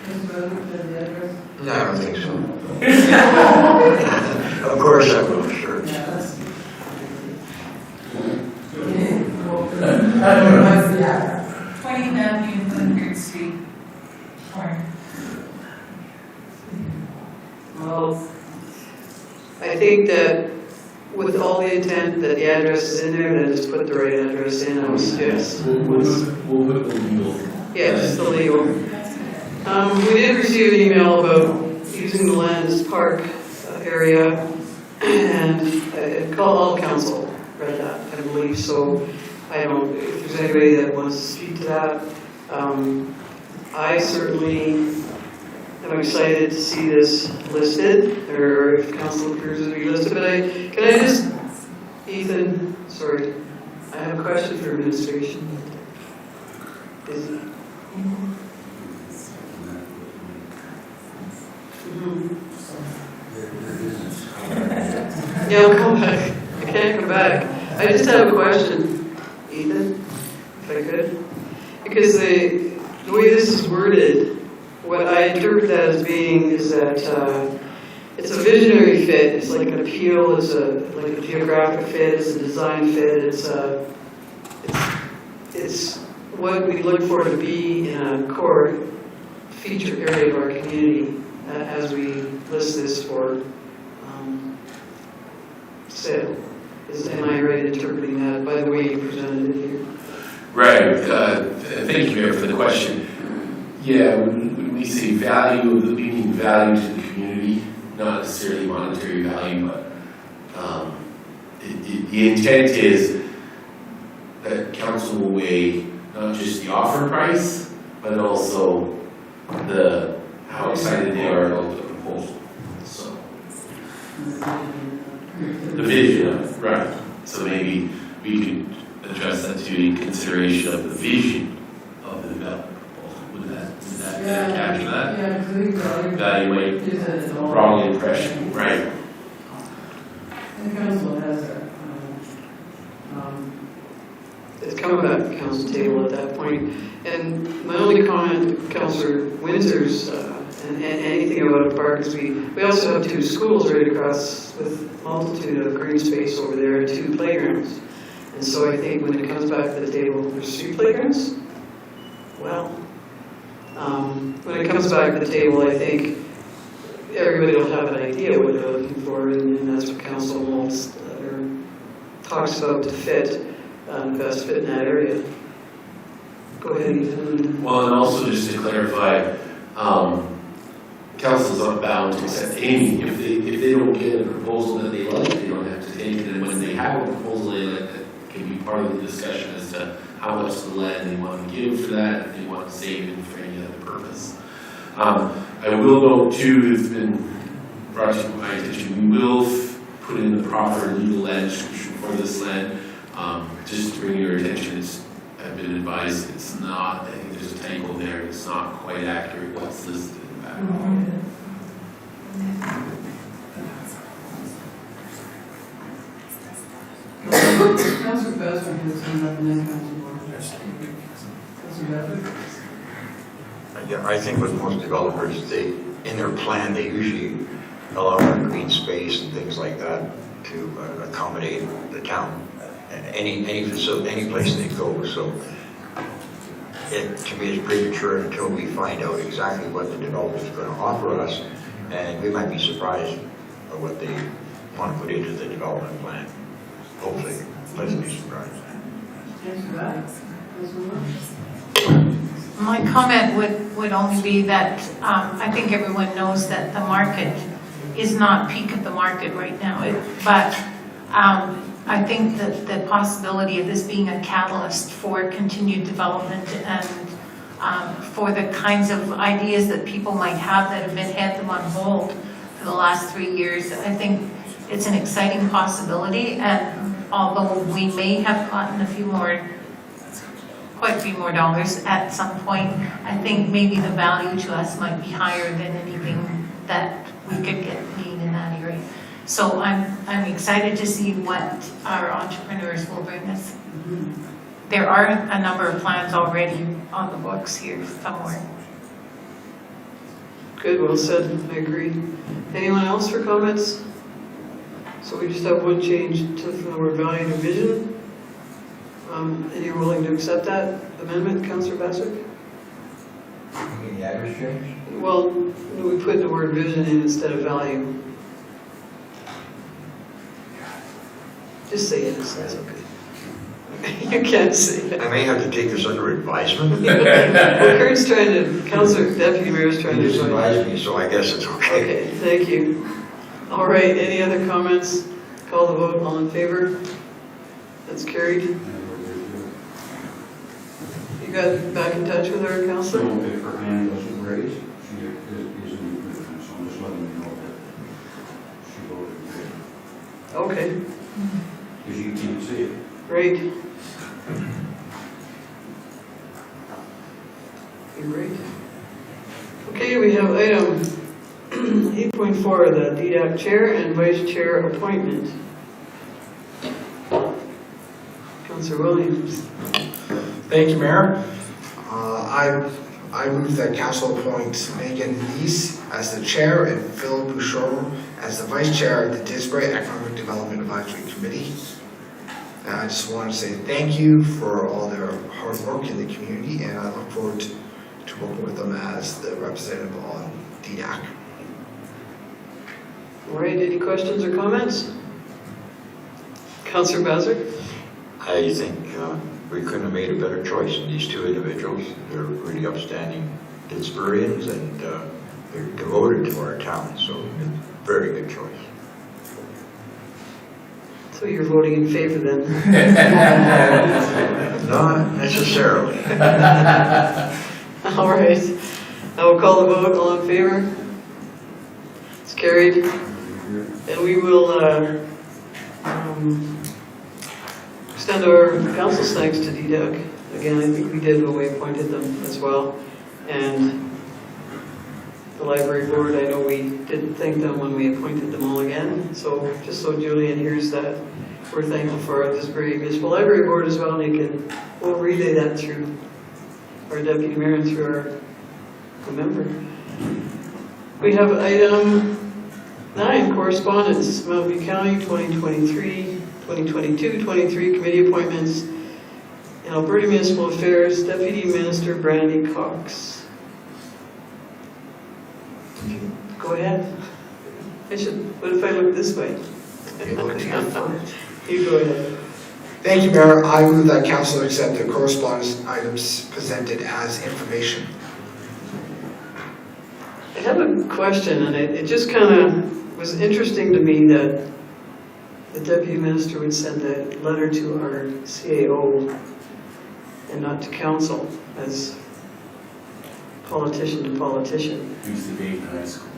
Mr. President, the address? No, I don't think so. Of course I will, sure. Yeah, that's. Yeah. 20th Avenue and 3rd Street. Well, I think that with all the intent that the address is in there, then just put the right address in, I would suggest. We'll put the legal. Yes, the legal. We did receive an email about using the land as park area, and all council read that, I believe, so I don't, if there's anybody that wants to speak to that, I certainly am excited to see this listed, or if council approves it to be listed, but can I just, Ethan, sorry, I have a question for administration. Yeah, I'll come back. I can't come back. I just have a question, Ethan, if I could. Because the way this is worded, what I interpret that as being is that it's a visionary fit. It's like an appeal. It's like a geographic fit. It's a design fit. It's what we look for to be in a core feature area of our community as we list this for sale. Am I right interpreting that by the way you presented it here? Right. Thank you, Mayor, for the question. Yeah, when we say value, we mean value to the community, not necessarily monetary value, but the intent is that council will weigh not just the offer price, but also how excited they are about the proposal. So the vision of it, right. So maybe we could address that to in consideration of the vision of the development proposal. Would that capture that? Yeah, because I think Evaluate wrong impression, right? the council has that. It's coming back to council table at that point. And my only comment, Councillor Windsor's, and anything about a park is we also have two schools right across with multitude of green space over there, 2 playgrounds. And so I think when it comes back to the table, there's street playgrounds. Well, when it comes back to the table, I think everybody will have an idea what they're looking for, and that's what council wants, or talks about to fit, best fit in that area. Go ahead, Ethan. Well, and also just to clarify, council's not bound to accept any, if they don't get a proposal that they like, they don't have to take it, and when they have a proposal they like, that can be part of the discussion as to how much of the land they want to give for that, if they want to save it for any other purpose. I will note too, it's been brought to my attention, we will put in the proper legal land description for this land. Just to bring your attention, I've been advised it's not, I think there's a typo there, it's not quite accurate what's listed in the back. Councilor Bassler has come up and then Councilor Moore. Councilor Bassler? Yeah, I think with most developers, in their plan, they usually allow green space and things like that to accommodate the town. Any facility, any place they go, so to me it's premature until we find out exactly what the developer is going to offer us, and we might be surprised at what they want to put into the development plan. Hopefully, pleasantly surprised. My comment would only be that I think everyone knows that the market is not peak of the market right now, but I think that the possibility of this being a catalyst for continued development and for the kinds of ideas that people might have that have had them on hold for the last 3 years, I think it's an exciting possibility. And although we may have gotten quite a few more dollars at some point, I think maybe the value to us might be higher than anything that we could get made in that area. So I'm excited to see what our entrepreneurs will bring us. There are a number of plans already on the books here somewhere. Good, well said, I agree. Anyone else for comments? So we just have one change from the word value to vision. And you're willing to accept that amendment, Councillor Bassett? You mean the address change? Well, we put the word vision in instead of value. Just say yes, that's okay. You can't say that. I may have to take this under advisement. Well, Kurt's trying to, Councillor Deputy Mayor's trying You to just advised me, so I guess it's okay. Okay, thank you. All right, any other comments? Call the vote, all in favor? That's carried. You got back in touch with our councillor? So if her hand doesn't raise, she isn't moving, so I'm just letting you know that she voted in favor. Okay, Because you can't see it. great. You're great. Okay, we have item 8.4, the DDAC chair and vice chair appointment. Councillor Williams. Thank you, Mayor. I move that council appoint Megan Neese as the chair and Phil Bouchard as the vice chair of the Disbury Economic Development Advisory Committee. And I just want to say thank you for all their hard work in the community, and I look forward to working with them as the representative on DDAC. All right, any questions or comments? Councillor Bassett? I think we couldn't have made a better choice in these two individuals. They're really upstanding Pittsburghians, and they're devoted to our town, so it's a very good choice. So you're voting in favor then? Not necessarily. All right, I will call the vote, all in favor? It's carried. And we will extend our council's thanks to DDAC. Again, I think we did when we appointed them as well. And the library board, I know we didn't thank them when we appointed them all again. So just so Julian hears that, we're thankful for our Disbury Municipal Library Board as well, and we'll relay that through our deputy mayor and through our member. We have item 9, correspondence, Mount View County 2023 2022-23 committee appointments. In Alberta Municipal Affairs, Deputy Minister Brandy Cox. Go ahead. What if I look this way? You look to your front. You go ahead. Thank you, Mayor. I move that council accept the correspondence items presented as information. I have a question, and it just kind of was interesting to me that the Deputy Minister would send a letter to our CAO and not to council, as politician to politician. Who's the date in high school?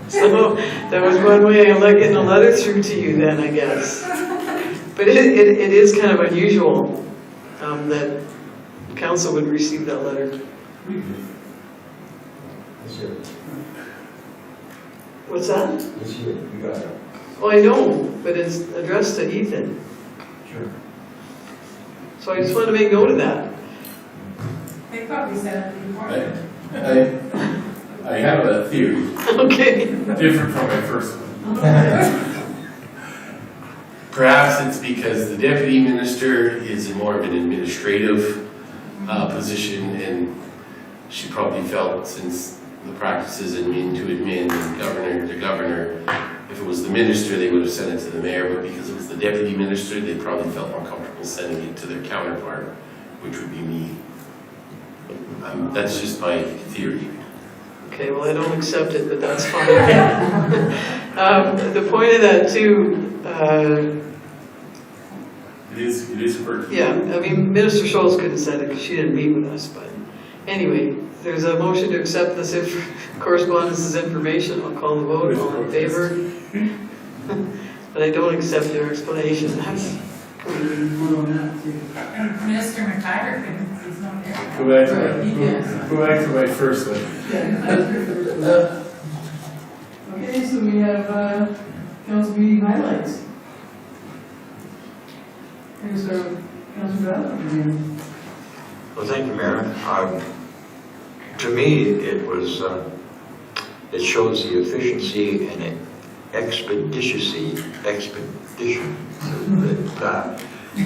So that was one way of getting a letter through to you then, I guess. But it is kind of unusual that council would receive that letter. This year, What's that? this year, you got it. Well, I know, but it's addressed to Ethan. Sure. So I just wanted to make note of that. They probably said it before. I have a theory, Okay. different from my first one. Perhaps it's because the deputy minister is more of an administrative position, and she probably felt, since the practices admin to admin and governor to governor, if it was the minister, they would have sent it to the mayor, but because it was the deputy minister, they probably felt more comfortable sending it to their counterpart, which would be me. That's just my theory. Okay, well, I don't accept it, but that's fine. The point of that too, It is for. yeah, I mean, Minister Schultz couldn't send it because she didn't meet with us, but anyway, there's a motion to accept this correspondence as information. I'll call the vote. All in favor? But I don't accept your explanation. Minister McIver couldn't, he's not there. Go back to my first one. Okay, so we have council meeting highlights. Here's our council development. Well, thank you, Mayor. To me, it was, it shows the efficiency and expedition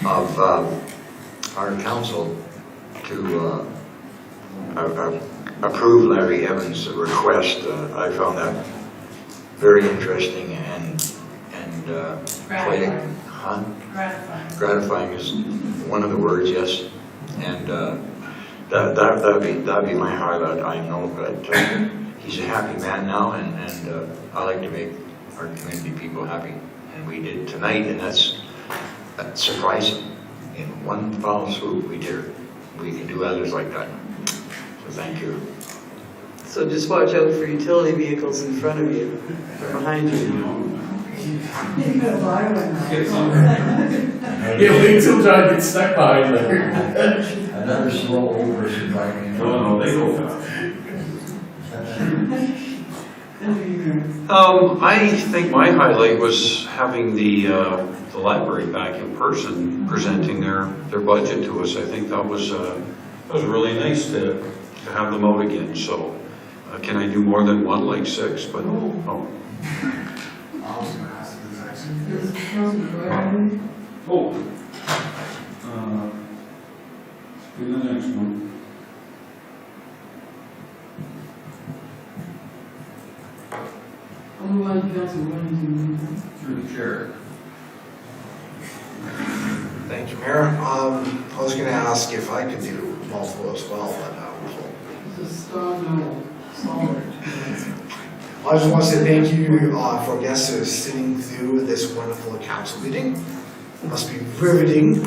of our council to approve Larry Evans' request. I found that very interesting and quite, gratifying is one of the words, yes. And that'd be my highlight. I know that he's a happy man now, and I like to make our community people happy, and we did tonight, and that's surprising. In one foul swoop, we did it. We can do others like that. So thank you. So just watch out for utility vehicles in front of you or behind you. You gotta buy one now. Yeah, wait till John gets stuck behind there. Another slow over surviving. No, they go fast. I think my highlight was having the library back in person, presenting their budget to us. I think that was really nice to have them out again. So, can I do more than one, like 6? But oh. Do the next one. I'll move on to council one. Through the chair. Thank you, Mayor. I was going to ask if I could do multiple as well, but This is strong, no, solid. I just want to say thank you for guests who are sitting through this wonderful council meeting. It must be riveting.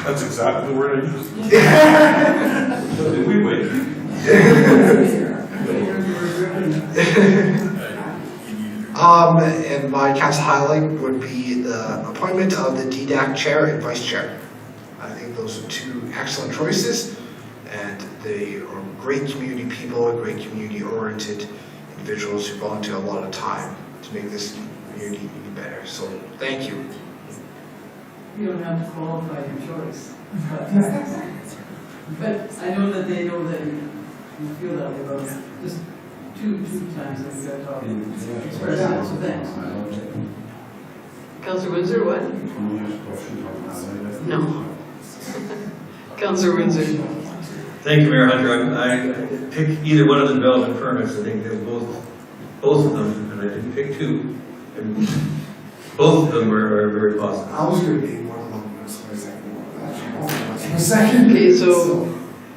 That's exactly the word I used. Did we wait? And my council highlight would be the appointment of the DDAC chair and vice chair. I think those are 2 excellent choices, and they are great community people, great community-oriented individuals who volunteer a lot of time to make this community even better. So, thank you. You don't have to qualify your choice. But I know that they know that you feel that way about it. Just two times I've got talking. Express lots of thanks. Councillor Windsor, what? No. Councillor Windsor. Thank you, Mayor Hunter. I pick either one of the development permits. I think they're both of them, and I didn't pick two. And both of them are very positive. I was going to be one of them, that's my second. Okay, so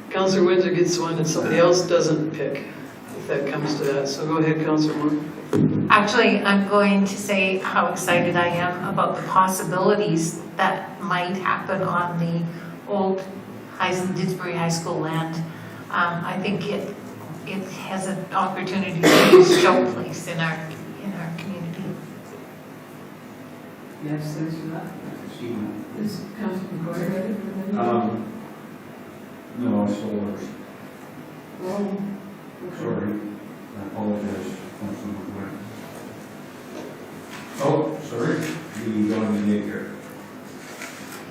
Councillor Windsor gets one and somebody else doesn't pick, if that comes to that. So go ahead, Councillor Moore. Actually, I'm going to say how excited I am about the possibilities that might happen on the old Didsbury High School land. I think it has an opportunity to be a showplace in our community. Yes, thanks for that. Is Councillor McCoy ready for that? No, I stole yours. Oh, Sorry. I apologize, Councilman McGuire. Oh, sorry. You got me daycare.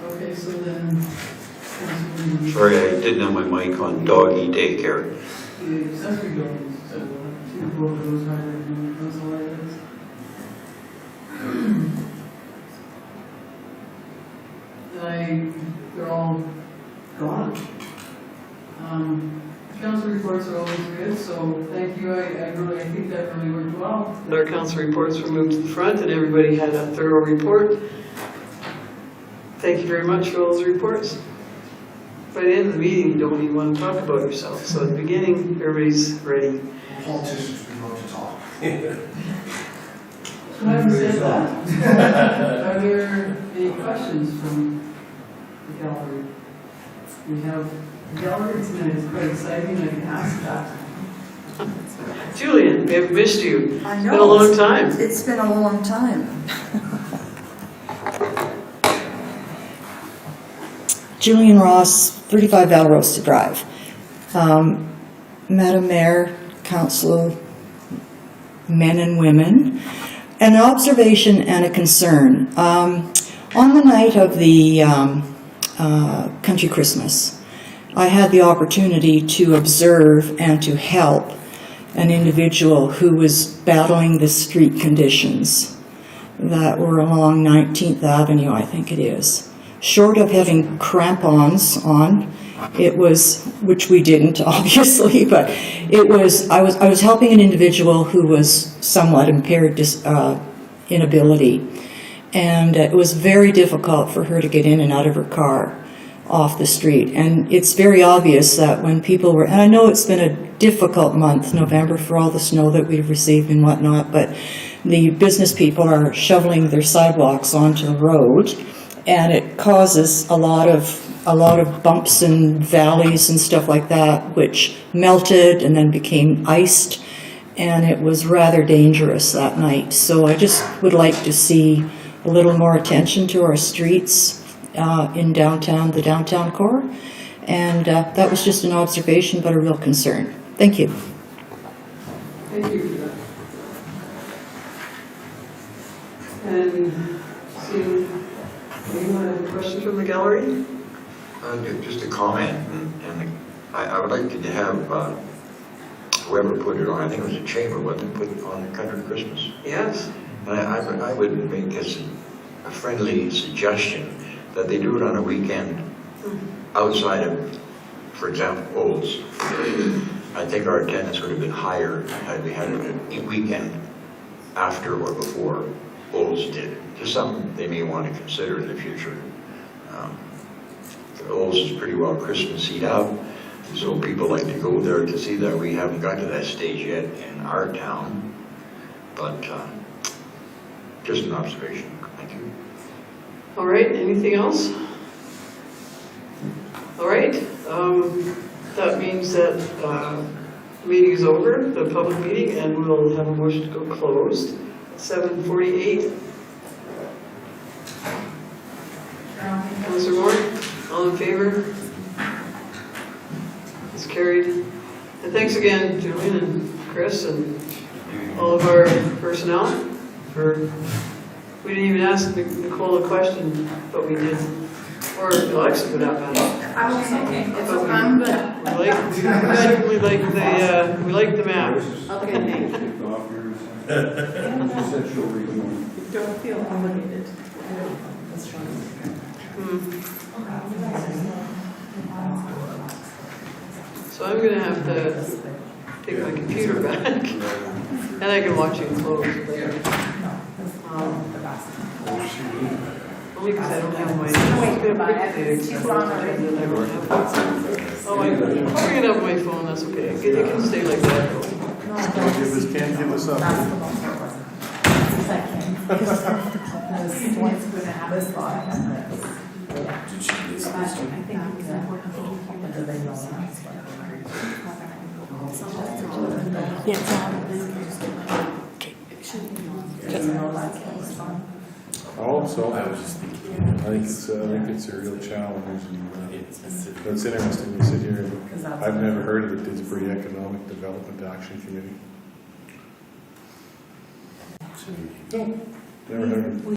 okay, so then, Councillor, Sorry, I didn't have my mic on doggy daycare. the accessory buildings, so we'll have to go over those highlighted in the council items. They're all gone. Council reports are always good, so thank you. I think that really worked well. Our council reports were moved to the front and everybody had a thorough report. Thank you very much for all those reports. By the end of the meeting, you don't even want to talk about yourself. So at the beginning, everybody's ready. Politicians, we love to talk. Having said that, are there any questions from the gallery? We have the gallery tonight. It's quite exciting. I can ask that. Julian, we have missed you. I It's know. been a long time. It's been a long time. Julian Ross, 35 Valrosa Drive. Madam Mayor, Council, men and women, an observation and a concern. On the night of the Country Christmas, I had the opportunity to observe and to help an individual who was battling the street conditions that were along 19th Avenue, I think it is. Short of having crampons on, it was, which we didn't obviously, but it was, I was helping an individual who was somewhat impaired inability. And it was very difficult for her to get in and out of her car off the street. And it's very obvious that when people were, and I know it's been a difficult month, November, for all the snow that we've received and whatnot, but the business people are shoveling their sidewalks onto the road, and it causes a lot of bumps and valleys and stuff like that, which melted and then became iced, and it was rather dangerous that night. So I just would like to see a little more attention to our streets in downtown, the downtown core, and that was just an observation, but a real concern. Thank you. Thank you for that. And seeing anyone have a question from the gallery? Just a comment, and I would like to have whoever put it on, I think it was a chamber, wasn't it, put it on the Country Christmas? Yes. And I would make this a friendly suggestion that they do it on a weekend outside of, for example, Olds. I think our attendance would have been higher had we had it a weekend after or before Olds did. Just something they may want to consider in the future. Olds is pretty well Christmassed up, so people like to go there to see that. We haven't got to that stage yet in our town, but just an observation. Thank you. All right, anything else? All right, that means that the meeting is over, the public meeting, and we'll have a motion to go closed at 7:48. Councilor Moore, all in favor? It's carried. And thanks again, Julian and Chris and all of our personnel for, we didn't even ask Nicole a question, but we did. Or Alexa for that matter. I'm okay. It's okay. I'm good. We like the map. Okay, thank you. Don't feel obligated. So I'm gonna have to take my computer back, and I can watch it close later. Only because I don't have my. Oh, I bring it up my phone, that's okay. It can stay like that. Can't give us up. Also, I think it's a real challenge, and it's interesting, we sit here, and I've never heard of the Didsbury Economic Development Action Committee. No, never heard of it.